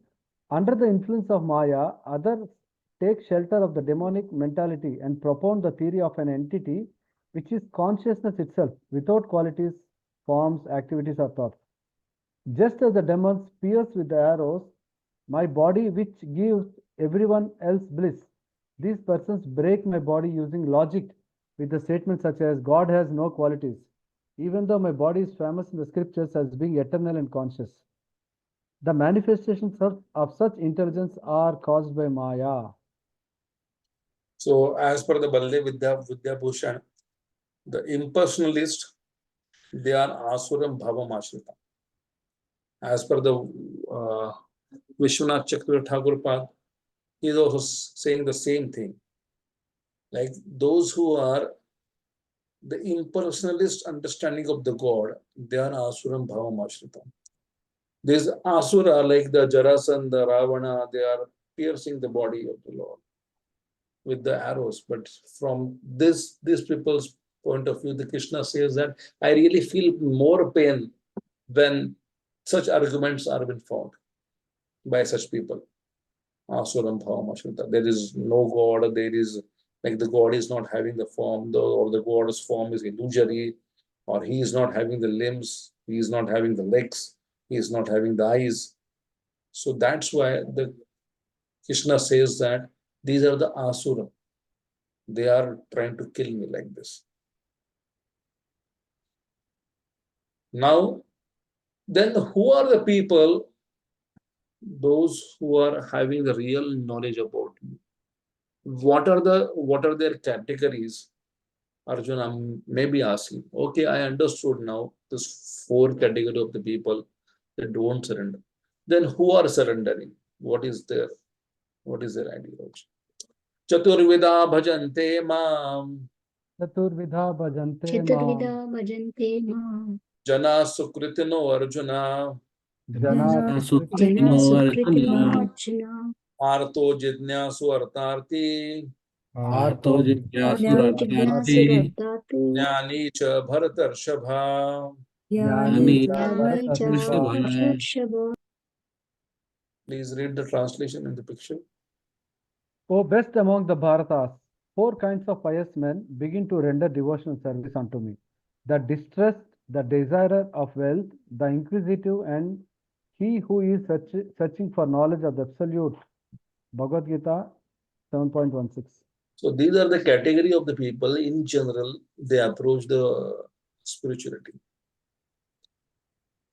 Under the influence of Maya, others take shelter of the demonic mentality and propound the theory of an entity which is consciousness itself, without qualities, forms, activities, or thoughts. Just as the demons pierce with the arrows my body which gives everyone else bliss, these persons break my body using logic with the statements such as God has no qualities, even though my body is famous in the scriptures as being eternal and conscious. The manifestations of such intelligence are caused by Maya. So, as per the Baladev Vidyabhushan, the impersonalist, they are Asuram Bhavam Ashrita. As per the Vishwanath Chakravarti Thakur, he is also saying the same thing. Like those who are the impersonalist understanding of the God, they are Asuram Bhavam Ashrita. These Asura, like the Jarasandha, the Ravana, they are piercing the body of the Lord with the arrows. But from these people's point of view, the Krishna says that I really feel more pain when such arguments are been found by such people. Asuram Bhavam Ashrita. There is no God, there is like the God is not having the form, or the God's form is illusory, or he is not having the limbs, he is not having the legs, he is not having the eyes. So that's why the Krishna says that these are the Asura. They are trying to kill me like this. Now, then who are the people, those who are having the real knowledge about me? What are their categories? Arjuna may be asking. Okay, I understood now this 4 category of the people that don't surrender. Then who are surrendering? What is there? What is their ideology? Chaturvida bhajante mam. Chaturvidha bhajante Chaturvida mam. bhajante mam. Jana sukritino Arjuna. Jana Jana Sukritino sukritino Arjuna. Arjuna. Arto jidnyasu artarti. Arto Arto Jigyasura jignasura Jnani cha bharatarshabha. Jnani Jnani cha Jnani cha bharatarshava. Bharatashava. Please read the translation in the picture. O best among the Bharatas, four kinds of pious men begin to render devotional service unto me: the distressed, the desirer of wealth, the inquisitive, and he who is searching for knowledge of the absolute. Bhagavad-gita 7.16. So these are the category of the people in general, they approach the spirituality.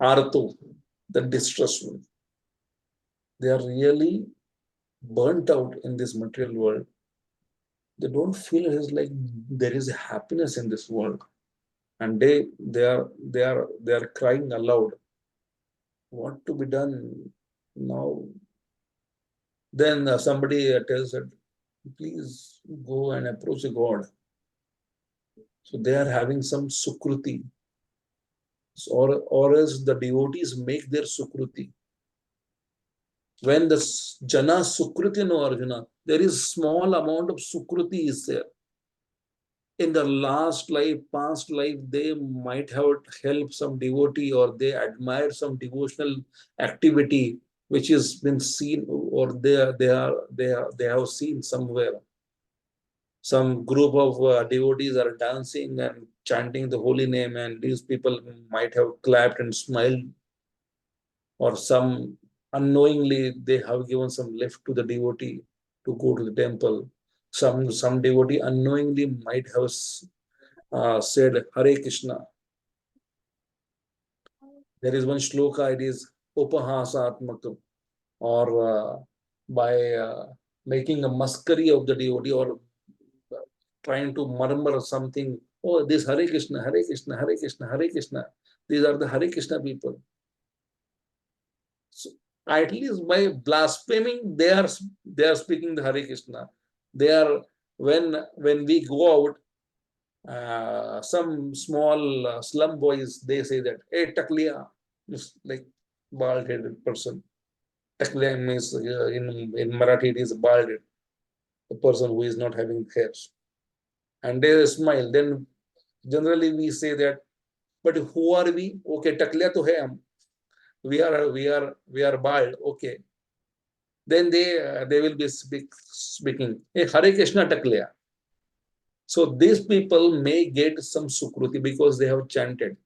Arto, the distressed one. They are really burnt out in this material world. They don't feel it is like there is a happiness in this world. And they are crying aloud. What to be done now? Then somebody tells that, please go and approach God. So they are having some sukruti. Or else the devotees make their sukruti. When the jana sukruti no Arjuna, there is small amount of sukruti is there. In the last life, past life, they might have helped some devotee or they admire some devotional activity which has been seen or they have seen somewhere. Some group of devotees are dancing and chanting the holy name, and these people might have clapped and smiled, or some unknowingly they have given some lift to the devotee to go to the temple. Some devotee unknowingly might have said Hare Krishna. There is one shloka, it is Upahasatmakam, or by making a masquerie of the devotee or trying to murmur something. Oh, this Hare Krishna, Hare Krishna, Hare Krishna, Hare Krishna. These are the Hare Krishna people. So at least by blaspheming, they are speaking the Hare Krishna. They are when we go out, some small slum boys, they say that, hey, takliya, like bald-headed person. Takliya means in Marathi it is bald-headed, the person who is not having hairs. And they smile. Then generally we say that, but who are we? Okay, takliya to hai hum. We are bald. Okay. Then they will be speaking, hey, Hare Krishna takliya. So these people may get some sukruti because they have chanted.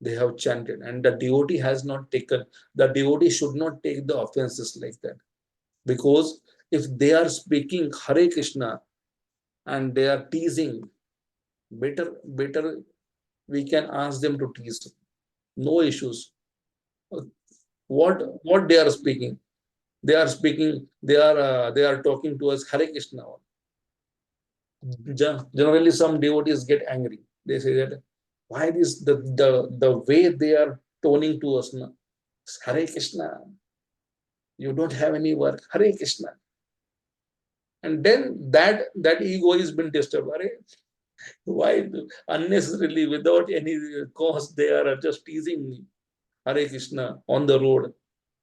They have chanted, and the devotee has not taken. The devotee should not take the offenses like that, because if they are speaking Hare Krishna and they are teasing, better we can ask them to tease. No issues. What they are speaking? They are speaking. They are talking to us Hare Krishna. Generally, some devotees get angry. They say that, why this the way they are toning to us now? Hare Krishna. You don't have any work. Hare Krishna. And then that ego has been disturbed. Why unnecessarily, without any cause, they are just teasing me. Hare Krishna on the road.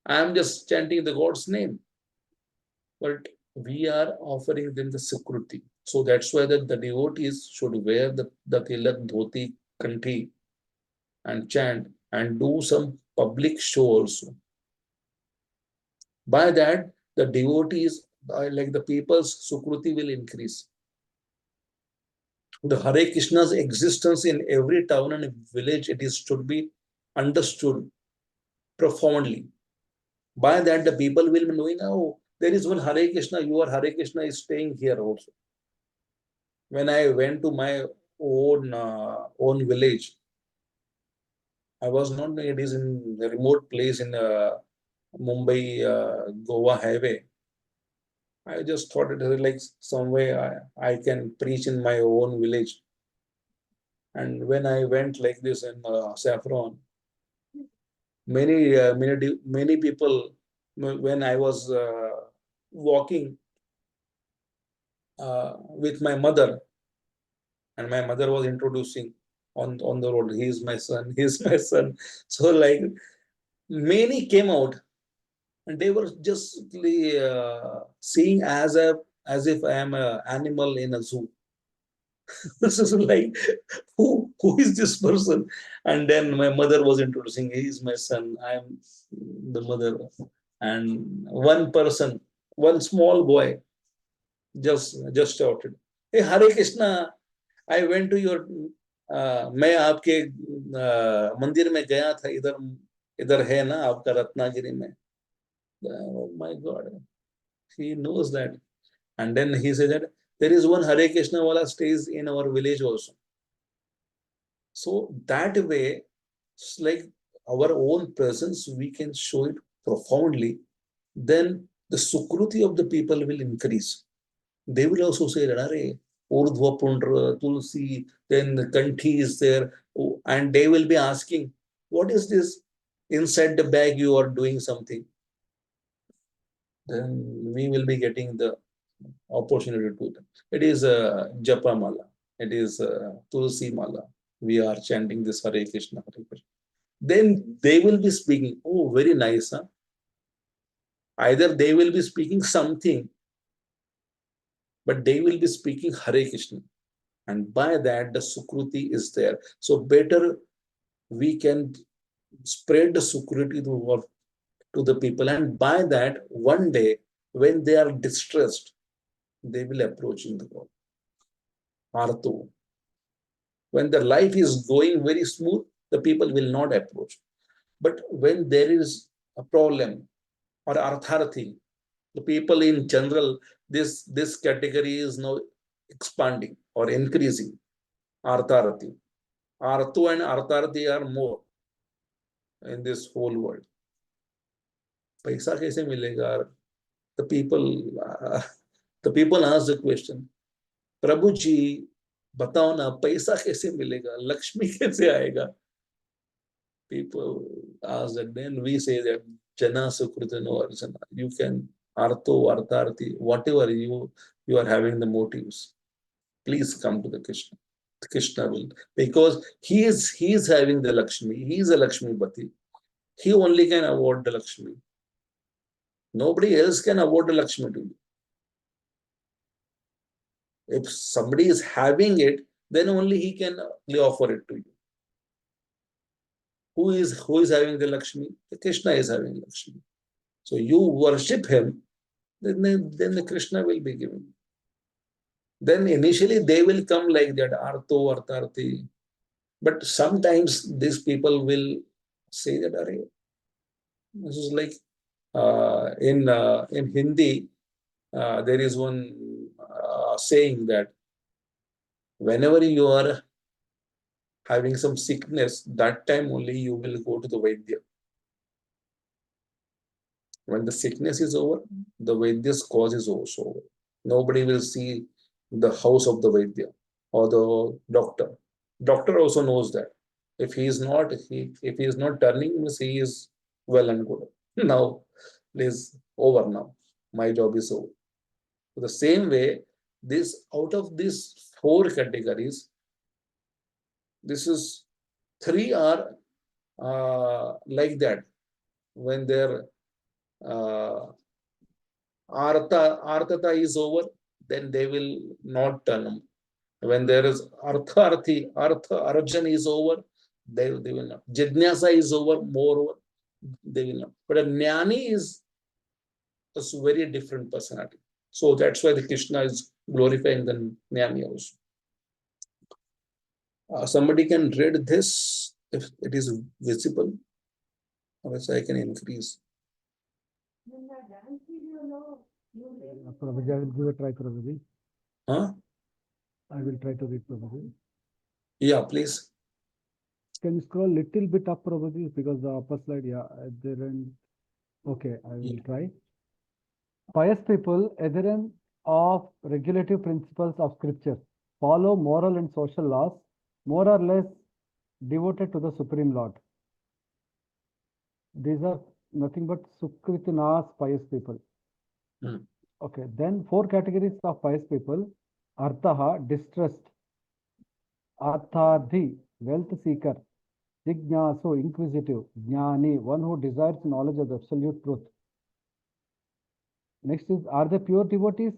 I am just chanting the God's name. But we are offering them the security. So that's why the devotees should wear the tilak, dhoti, kanthi and chant and do some public show also. By that, the devotees, like the people's sukruti will increase. The Hare Krishna's existence in every town and village, it is should be understood profoundly. By that, the people will be knowing, oh, there is one Hare Krishna, your Hare Krishna is staying here also. When I went to my own village, I was not, it is in a remote place in Mumbai, Goa highway. I just thought it was like some way I can preach in my own village. And when I went like this in Saffron, many people, when I was walking with my mother, and my mother was introducing on the road, he is my son, he is my son. So like many came out, and they were just seeing as if I am an animal in a zoo. This is like, who is this person? And then my mother was introducing, he is my son, I am the mother. And one person, one small boy, just shouted, hey, Hare Krishna, I went to your मैं आपके मंदिर में गया था, इधर इधर है ना आपका रत्नागिरी में. Oh my God, he knows that. And then he said that there is one Hare Krishna wala stays in our village also. So that way, it's like our own presence, we can show it profoundly. Then the sukruti of the people will increase. They will also say that, Are, Urdhva Pundra, Tulsi, then the Kanthi is there, and they will be asking, what is this? Inside the bag, you are doing something. Then we will be getting the opportunity to them. It is a Japa Mala, it is a Tulsi Mala. We are chanting this Hare Krishna, Hare Krishna. Then they will be speaking, oh, very nice, huh? Either they will be speaking something, but they will be speaking Hare Krishna. And by that, the Sukruti is there. So better we can spread the Sukruti to the people. And by that, one day, when they are distressed, they will approach in the God. Artho. When their life is going very smooth, the people will not approach. But when there is a problem or artharthi, the people in general, this category is now expanding or increasing. Artharthi. Artho and artharthi are more in this whole world. Paisa kaise milega? The people ask the question, Prabhu ji, बताओ ना पैसा कैसे मिलेगा, Lakshmi कैसे आएगा? People ask that, then we say that Jana Sukritano Arjana. You can Artho, Artharthi, whatever you are having the motives. Please come to the Krishna. The Krishna will, because he is having the Lakshmi, he is a Lakshmi Bati. He only can award the Lakshmi. Nobody else can award the Lakshmi to you. If somebody is having it, then only he can offer it to you. Who is having the Lakshmi? The Krishna is having Lakshmi. So you worship him, then the Krishna will be given. Then initially they will come like that, Artho, Artharthi. But sometimes these people will say that, Are, this is like in Hindi, there is one saying that whenever you are having some sickness, that time only you will go to the Vaidya. When the sickness is over, the Vaidya's cause is also over. Nobody will see the house of the Vaidya or the doctor. Doctor also knows that. If he is not turning, means he is well and good. Now, it is over now. My job is over. So the same way, out of these 4 categories, this is 3 are like that. When their arthata is over, then they will not turn. When there is artha arjan is over, they will not. Jidnyasa is over, moreover, they will not. But a jnani is a very different personality. So that's why the Krishna is glorifying the jnani also. Somebody can read this if it is visible, or else I can increase. Prabhuji, I will give a try, Prabhuji. Huh? I will try to read, Prabhuji. Yeah, please. Can you scroll little bit up, Prabhuji? Because the upper slide, yeah, adherent. Okay, I will try. Pious people, adherent of regulative principles of scripture, follow moral and social laws, more or less devoted to the Supreme Lord. These are nothing but Sukritinas, pious people. Okay, then 4 categories of pious people. Arthaha, distressed. Arthadhi, wealth seeker. Jignasu, inquisitive. Jnani, one who desires knowledge of the absolute truth. Next is, are they pure devotees?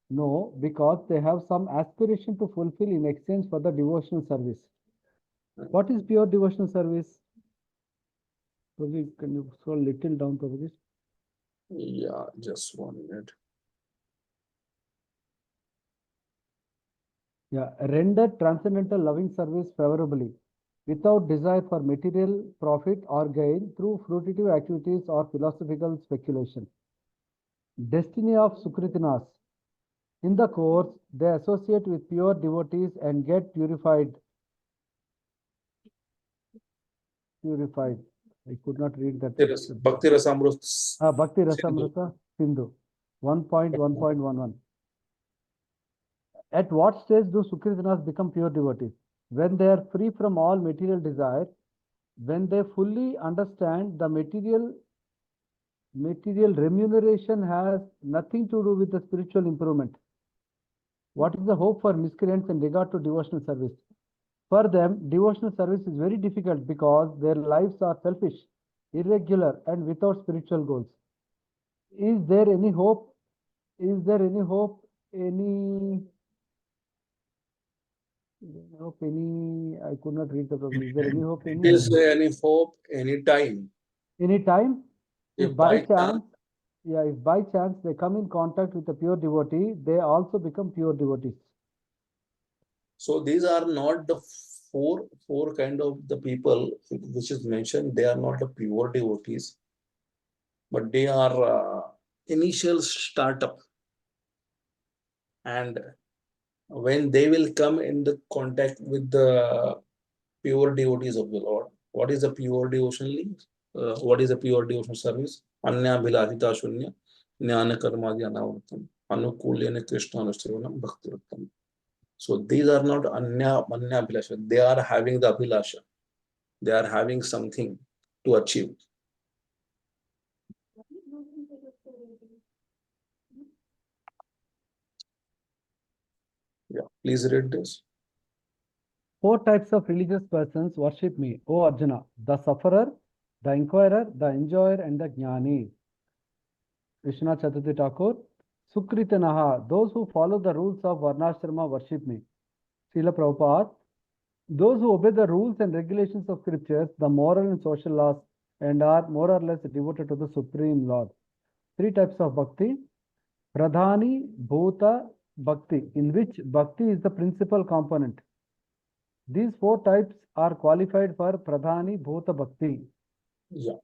No, because they have some aspiration to fulfill in exchange for the devotional service. What is pure devotional service? Prabhu, can you scroll little down, Prabhu? Yeah, just 1 minute. Yeah, render transcendental loving service favorably, without desire for material profit or gain through fruitive activities or philosophical speculation. Destiny of Sukritinas. In the course, they associate with pure devotees and get purified. Purified. I could not read that. Bhakti Rasamrut. Bhakti Rasamrita Sindhu. 1.1.11. At what stage do Sukritinas become pure devotees? When they are free from all material desire, when they fully understand the material remuneration has nothing to do with the spiritual improvement. What is the hope for miscreants in regard to devotional service? For them, devotional service is very difficult because their lives are selfish, irregular, and without spiritual goals. Is there any hope? Is there any hope? Any? I could not read the problem. Is there any hope? Is there any hope any time? Any time? If If by by chance, if by chance they come in contact with a pure devotee, they also become pure devotees. So these are not the four kind of the people which is mentioned. They are not the pure devotees, but they are initial startup. And when they will come in the contact with the pure devotees of the Lord, what is the pure devotionally? What is the pure devotional service? Anya Bhilatita Shunya, Jnana Karmadi Anavatam, Anukulyana Krishna Anustivanam Bhakti Rattam. So these are not Anya Bhilasha. They are having the Abhilasha. They are having something to achieve. Yeah, please read this. 4 types of religious persons worship me, O Arjuna: the sufferer, the inquirer, the enjoyer, and the jnani. Vishwanath Chaturthi Thakur. Sukritanaha, those who follow the rules of Varnashrama worship me. Srila Prabhupada. Those who obey the rules and regulations of scriptures, the moral and social laws, and are more or less devoted to the Supreme Lord. 3 types of bhakti. Pradhani Bhuta Bhakti, in which bhakti is the principal component. These 4 types are qualified for Pradhani Bhuta Bhakti. Yeah.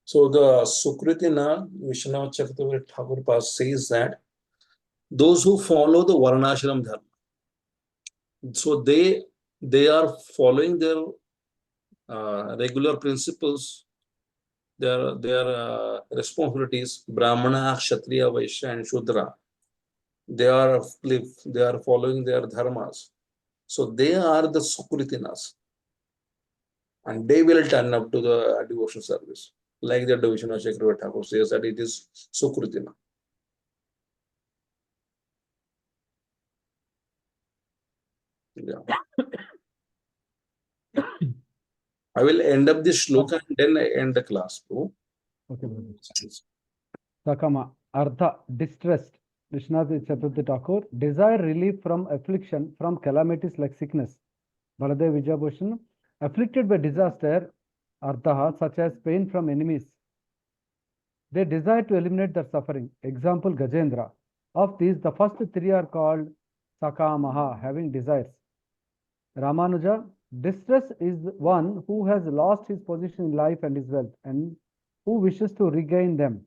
So the Sukritina, Vishwanath Chakravarti Thakur says that those who follow the Varnashram Dharma, so they are following their regular principles, their responsibilities, Brahmana, Kshatriya, Vaishya, and Shudra. They are following their dharmas. So they are the Sukritinas. And they will turn up to the devotional service. Like the division of Chakravarti Thakur says that it is Sukritina. Yeah. I will end up this shloka and then I end the class. Bro. Okay, Sakama, Artha, distressed. Vishwanath Chaturthi Thakur, desire relief from affliction, from calamities like sickness. Baladev Vijayabhushan, afflicted by disaster, Artha, such as pain from enemies. They desire to eliminate their suffering. Example, Gajendra. Of these, the first 3 are called Sakamaha, having desires. Ramanuja, distress is one who has lost his position in life and his wealth, and who wishes to regain them.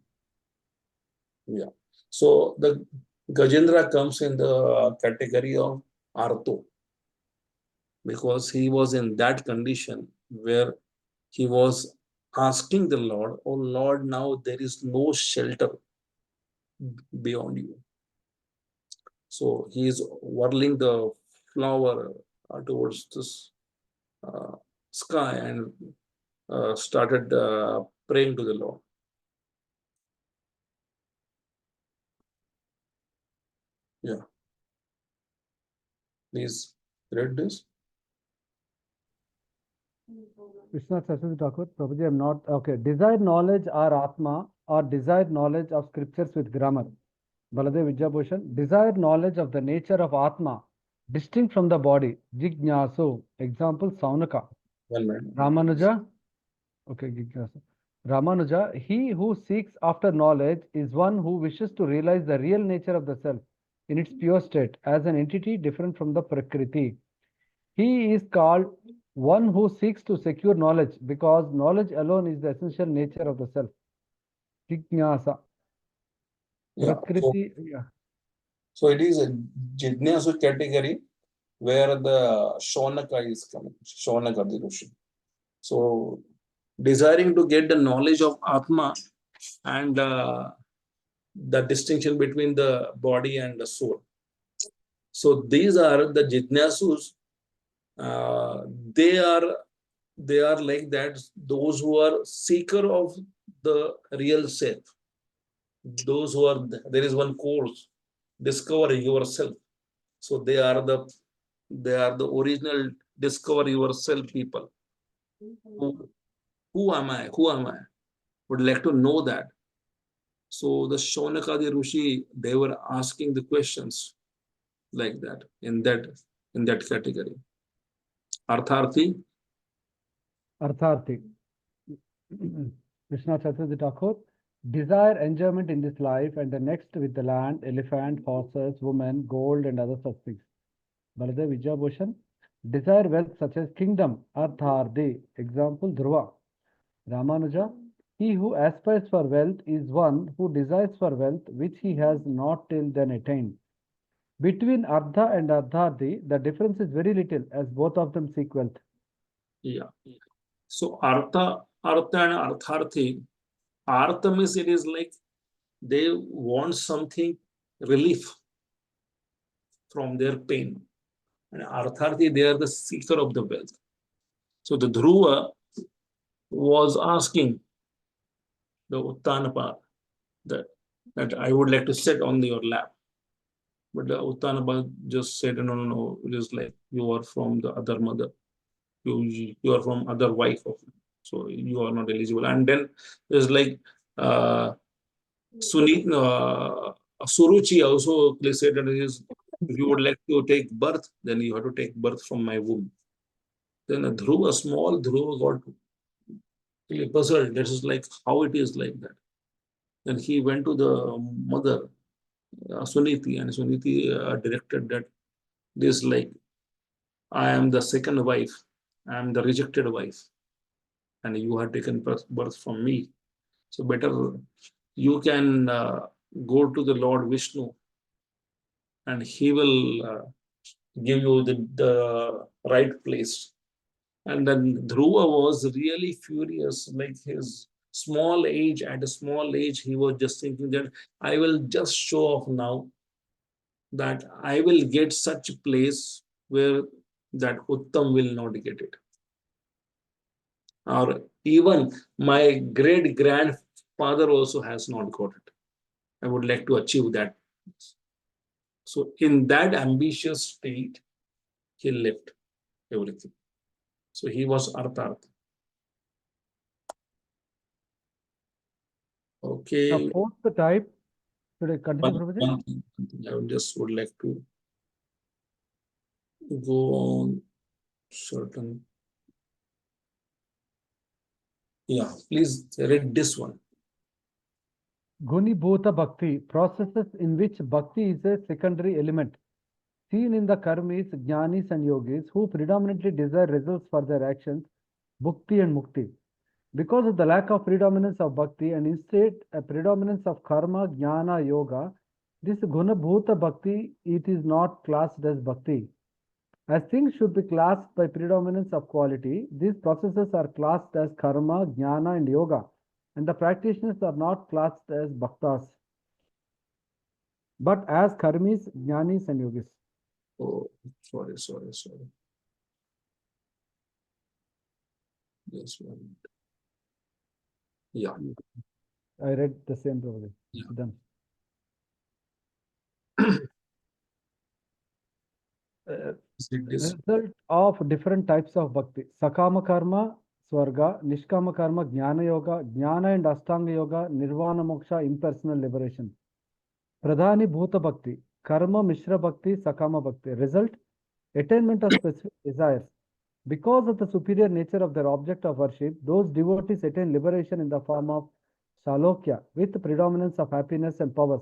Yeah. So the Gajendra comes in the category of Arto, because he was in that condition where he was asking the Lord, oh Lord, now there is no shelter beyond you. So he is whirling the flower towards this sky and started praying to the Lord. Yeah. Please read this. Krishna Saraswati Thakur, Prabhuji, I'm not, okay. Desired knowledge or Atma or desired knowledge of scriptures with grammar. Baladev Vidyabhushan, desired knowledge of the nature of Atma, distinct from the body. Jignasu, example, Saunaka. 1 minute. Ramanuja, okay, Jignasu. Ramanuja, he who seeks after knowledge is one who wishes to realize the real nature of the self in its pure state as an entity different from the Prakriti. He is called one who seeks to secure knowledge because knowledge alone is the essential nature of the self. Jignyasa. Yeah. Prakriti, yeah. So it is a Jignasu category where the Shaunaka is coming. Shaunaka the Rishi. So desiring to get the knowledge of Atma and the distinction between the body and the soul. So these are the Jignasus. They are like that. Those who are seeker of the real self. Those who are, there is one course, discover yourself. So they are the original discover yourself people. Who am I? Who am I? Would like to know that. So the Shaunakadi Rishi, they were asking the questions like that in that category. Artharthi. Artharthi. Krishna Chaturthi Thakur, desire enjoyment in this life and the next with the land, elephant, horses, women, gold, and other such things. Baladev Vidyabhushan, desire wealth such as kingdom, Artharthi. Example, Dhruva. Ramanuja, he who aspires for wealth is one who desires for wealth which he has not till then attained. Between Ardha and Ardharthi, the difference is very little as both of them seek wealth. Yeah. So Artha and Artharthi. Artha means it is like they want something relief from their pain. And Artharthi, they are the seeker of the wealth. So the Dhruva was asking the Uttanapa that I would like to sit on your lap. But the Uttanapa just said, no, it is like you are from the other mother. You are from other wife of, so you are not eligible. And then there's like Suruchi also said that if you would like to take birth, then you have to take birth from my womb. Then a small Dhruva got really puzzled. That is like how it is like that. Then he went to the mother, Suniti, and Suniti directed that this like, I am the second wife, I am the rejected wife, and you have taken birth from me. So better you can go to the Lord Vishnu, and he will give you the right place. And then Dhruva was really furious, like his small age, at a small age, he was just thinking that I will just show off now that I will get such a place where that Uttam will not get it. Or even my great grandfather also has not got it. I would like to achieve that. So in that ambitious state, he left everything. So he was Artharth. Okay. Now, post the type. Should I continue, One Prabhuji? thing I just would like to go on certain. Yeah, please read this one. Guni Bhuta Bhakti, processes in which Bhakti is a secondary element, seen in the karmis, jnanis and yogis who predominantly desire results for their actions, bhukti and mukti. Because of the lack of predominance of bhakti and instead a predominance of karma, jnana, yoga, this Guna Bhuta Bhakti, it is not classed as bhakti. As things should be classed by predominance of quality, these processes are classed as karma, jnana and yoga, and the practitioners are not classed as bhaktas, but as karmis, jnanis and yogis. Oh, sorry. This one. Yeah. I read the same, Prabhuji. Yeah. Done. It is Result of different types of bhakti. Sakama karma, swarga, nishkama karma, jnana yoga, jnana and ashtanga yoga, nirvana moksha, impersonal liberation. Pradhani bhuta bhakti, karma mishra bhakti, sakama bhakti. Result, attainment of specific desires. Because of the superior nature of their object of worship, those devotees attain liberation in the form of Salokya, with the predominance of happiness and powers,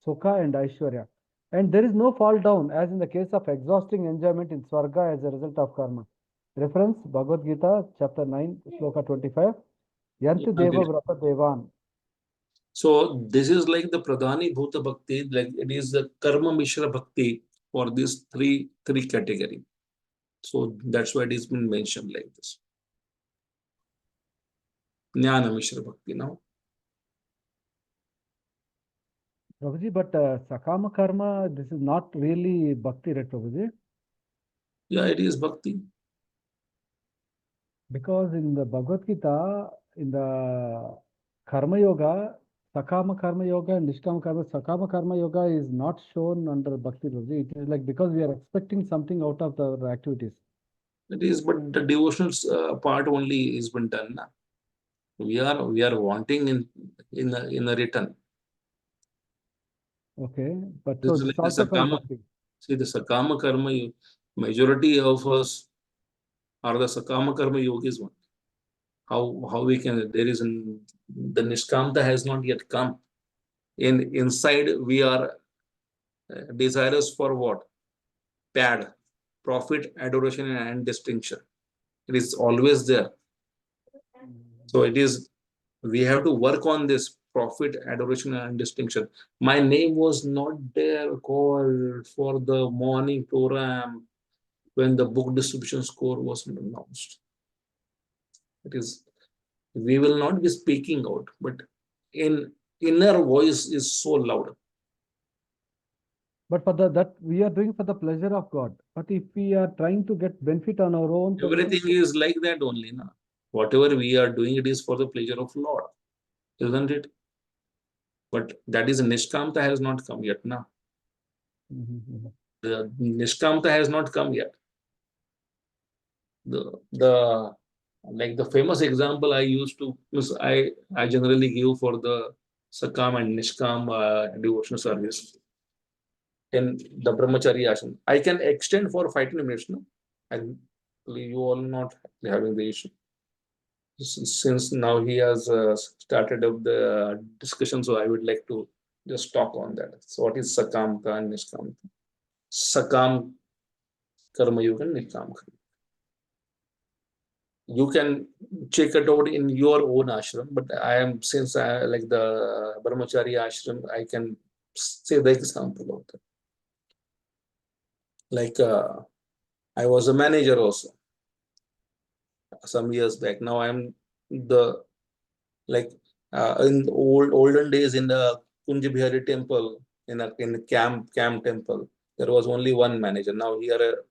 Sukha and Aishwarya. And there is no fall down, as in the case of exhausting enjoyment in Swarga as a result of karma. Reference Bhagavad-gita, chapter 9, sloka 25. Yanti Deva Vrata Devan. so this is like the Pradhani Bhuta Bhakti, like it is the Karma Mishra Bhakti for these three category. So that's why it has been mentioned like this. Jnana Mishra Bhakti now. Prabhuji, but Sakama Karma, this is not really Bhakti, right, Prabhuji? Yeah, it is Bhakti. Because in the Bhagavad Gita, in the Karma Yoga, Sakama Karma Yoga and Nishkama Sakama Karma Yoga is not shown under Bhakti, Prabhuji. It is like because we are expecting something out of the activities. It is, but the devotional part only is been done. Na? We are wanting in a return. Okay, but This so is this like the also called Sakama. Bhakti. See, the Sakama Karma, majority of us are the Sakama Karma yogis one. How we can, there is the Nishkamta has not yet come. Inside we are desirous for what? Pad, profit, adoration, and distinction. It is always there. So it is, we have to work on this profit, adoration, and distinction. My name was not there called for the morning program when the book distribution score was announced. It is, we will not be speaking out, but inner voice is so loud. But for that we are doing for the pleasure of God. But if we are trying to get benefit on our own, Everything is like that only. Na? Whatever we are doing, it is for the pleasure of Lord, isn't it? But that is Nishkamta has not come yet. Na? The Nishkamta has not come yet. The like the famous example I used to, I generally give for the Sakam and Nishkam devotional service in the Brahmachari ashram. I can extend for 5 minutes, no? And you all not having the issue. Since now he has started up the discussion, so I would like to just talk on that. So what is Sakamta and Nishkamta? Sakam Karma Yoga and Nishkam Karma. You can check it out in your own ashram, but I am, since I like the Brahmachari ashram, I can say the example of that. Like I was a manager also some years back. Now I'm the, like in the olden days in the Kunj Bihari temple, in a camp temple, there was only one manager. Now here are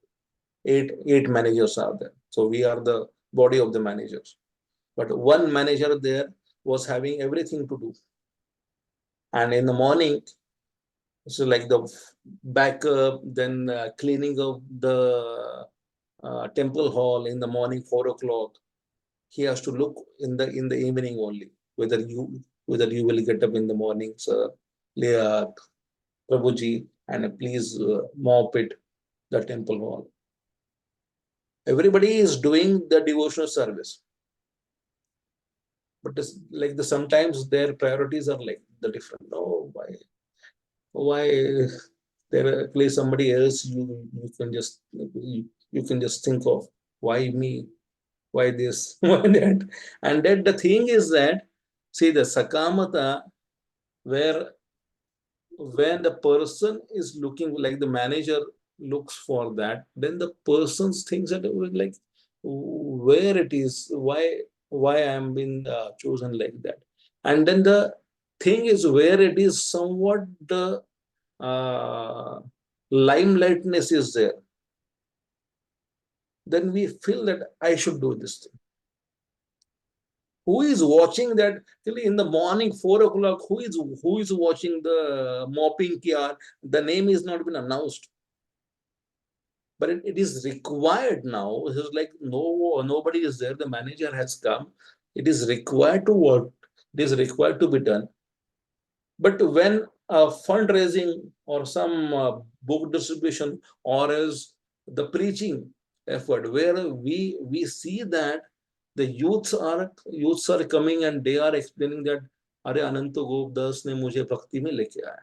eight managers are there. So we are the body of the managers. But one manager there was having everything to do. And in the morning, so like the backup, then cleaning of the temple hall in the morning, 4 o'clock. He has to look in the evening only, whether you will get up in the morning, sir, Prabhuji, and please mop it, the temple hall. Everybody is doing the devotional service, but like sometimes their priorities are like the different. Oh, why there please somebody else? You can just think of, why me, why this, why that, and that the thing is that, see, the Sakamata, where when the person is looking, like the manager looks for that, then the person thinks that like where it is, why I am being chosen like that. And then the thing is where it is somewhat the limelightness is there, then we feel that I should do this thing. Who is watching that in the morning, 4 o'clock? Who is watching the mopping care? The name is not been announced. but it is required now. It is like nobody is there. The manager has come. It is required to work. It is required to be done. But when fundraising or some book distribution or as the preaching effort, where we see that the youths are coming and they are explaining that अरे अनंत गोपदास ने मुझे भक्ति में लेके आया.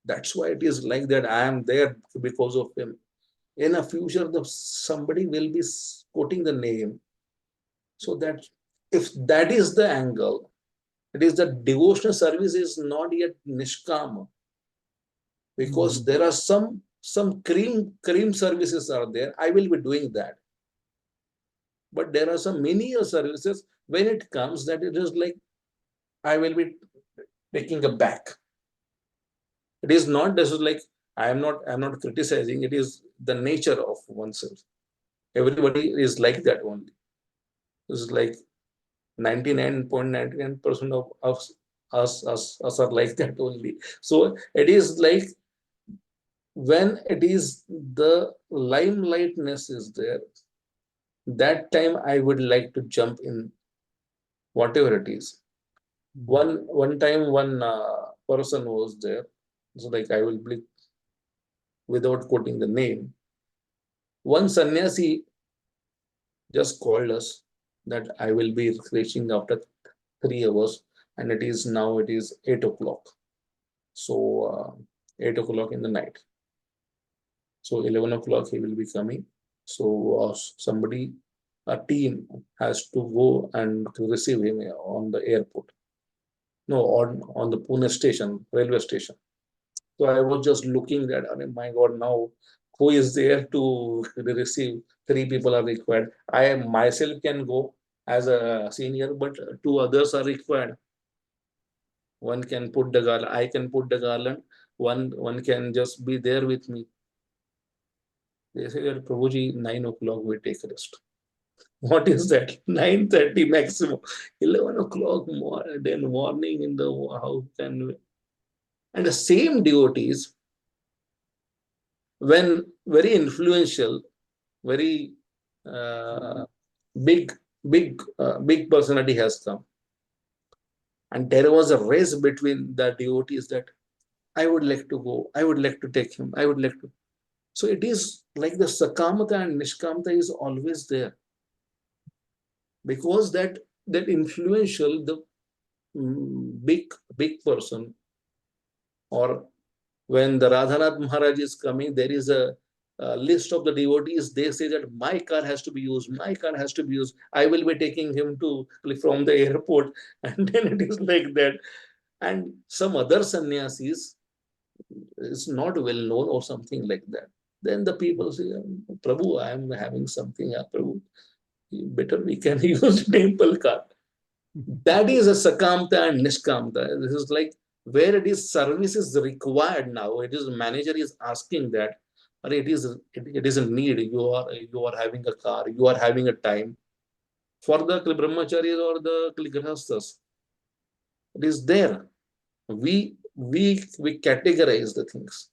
That's why it is like that. I am there because of him. In a future, somebody will be quoting the name. So that if that is the angle, it is that devotional service is not yet nishkama, because there are some cream services are there. I will be doing that, but there are some menial services. When it comes, that it is like I will be taking a back. It is not. This is like I'm not criticizing. It is the nature of oneself. Everybody is like that only. This is like 99.99% of us are like that only. So it is like when it is the limelightness is there, that time I would like to jump in whatever it is. One time one person was there. So like I will be, without quoting the name, one sannyasi just called us that I will be reaching after 3 hours, and it is 8 o'clock. So 8 o'clock in the night. So 11 o'clock he will be coming. So a team has to go and to receive him on the airport. No, on the Pune station, railway station. So I was just looking at, oh my God, now who is there to receive? 3 people are required. I myself can go as a senior, but 2 others are required. One can put the garland, I can put the garland, one can just be there with me. They say that Prabhuji, 9 o'clock we take rest. What is that? 9:30 maximum. 11 o'clock more, then morning in the how can we? And the same devotees, when very influential, very big personality has come, and there was a race between the devotees that I would like to go, I would like to take him, I would like to. So it is like the sakamata and nishkamata is always there, because that influential, the big person, or when the Radhanath Maharaj is coming, there is a list of the devotees. They say that my car has to be used, my car has to be used. I will be taking him from the airport, and then it is like that. And some other sannyasis is not well known or something like that. Then the people say, Prabhu, I am having something, Prabhu, better we can use temple car. That is a sakamta and nishkamta. This is like where it is service is required now. It is manager is asking that, but it is a need. You are having a car, you are having a time. For the brahmacharis or the grihasthas, it is there. We categorize the things.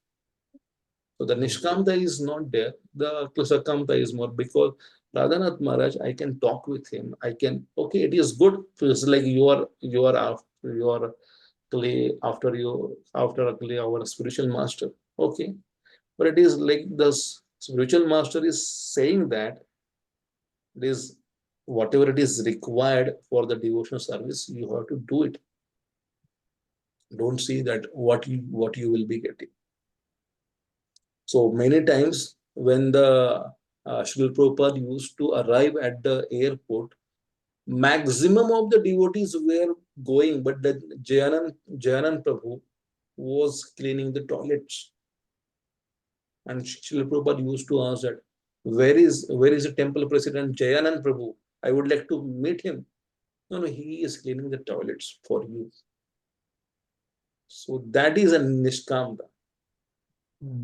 So the nishkamta is not there. The sakamta is more, because Radhanath Maharaj, I can talk with him. I can, okay, it is good. It's like you are clay after a clay, our spiritual master. Okay. But it is like the spiritual master is saying that it is whatever it is required for the devotional service, you have to do it. Don't see that what you will be getting. So many times when the Srila Prabhupada used to arrive at the airport, maximum of the devotees were going, but the Jayanand Prabhu was cleaning the toilets. And Srila Prabhupada used to ask that, where is the temple president Jayanand Prabhu? I would like to meet him. No, he is cleaning the toilets for you. So that is a nishkamta.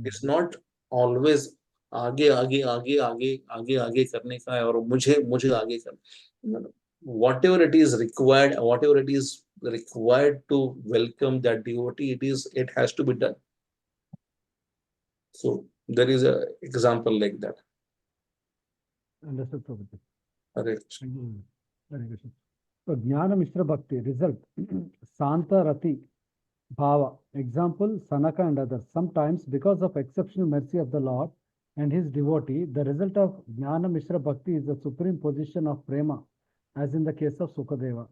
It's not always आगे करने का है और मुझे आगे करना. Whatever it is required to welcome that devotee, it has to be done. So There is a example like that. Understood, Prabhuji. Hare Krishna. Thank you. Hare Krishna. So, Jnana Mishra Bhakti, result, Santa Rati, Bhava, example, Sanaka and others. Sometimes, because of exceptional mercy of the Lord and his devotee, the result of Jnana Mishra Bhakti is the supreme position of Prema, as in the case of Sukadeva.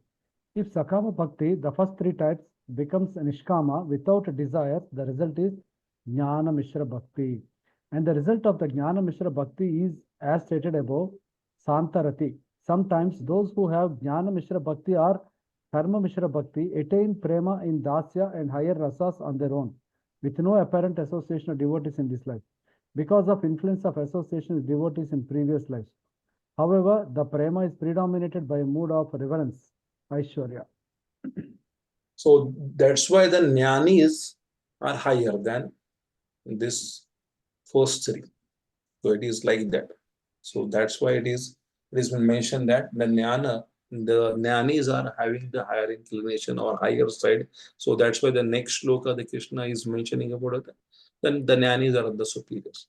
If Sakama Bhakti, the first three types, becomes Nishkama without desire, the result is Jnana Mishra Bhakti. And the result of the Jnana Mishra Bhakti is, as stated above, Santarati. Sometimes those who have Jnana Mishra Bhakti or Karma Mishra Bhakti attain Prema in Dasya and higher rasas on their own, with no apparent association of devotees in this life, because of influence of association with devotees in previous lives. However, the Prema is predominated by a mood of reverence, Aishwarya. So that's why the jnanis are higher than this first three. So it is like that. So that's why it has been mentioned that the jnanis are having the higher inclination or higher side. So that's why the next shloka the Krishna is mentioning about it. Then the jnanis are the superiors.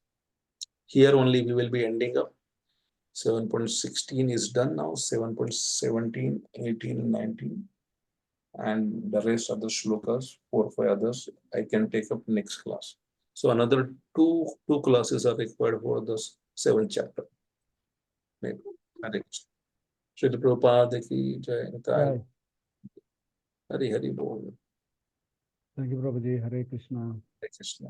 Here only we will be ending up. 7.16 is done now. 7.17, 18, 19. And the rest of the shlokas, 4 or 5 others, I can take up next class. So another two classes are required for the 7th chapter. Maybe. Hare Krishna. Srila Prabhupada ki jai. Jai. Hari Hari Bol. Thank you, Prabhuji. Hare Krishna. Hare Krishna.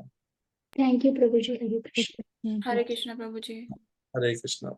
Thank you, Prabhuji. Hare Krishna. Hare Krishna Prabhuji. Hare Krishna.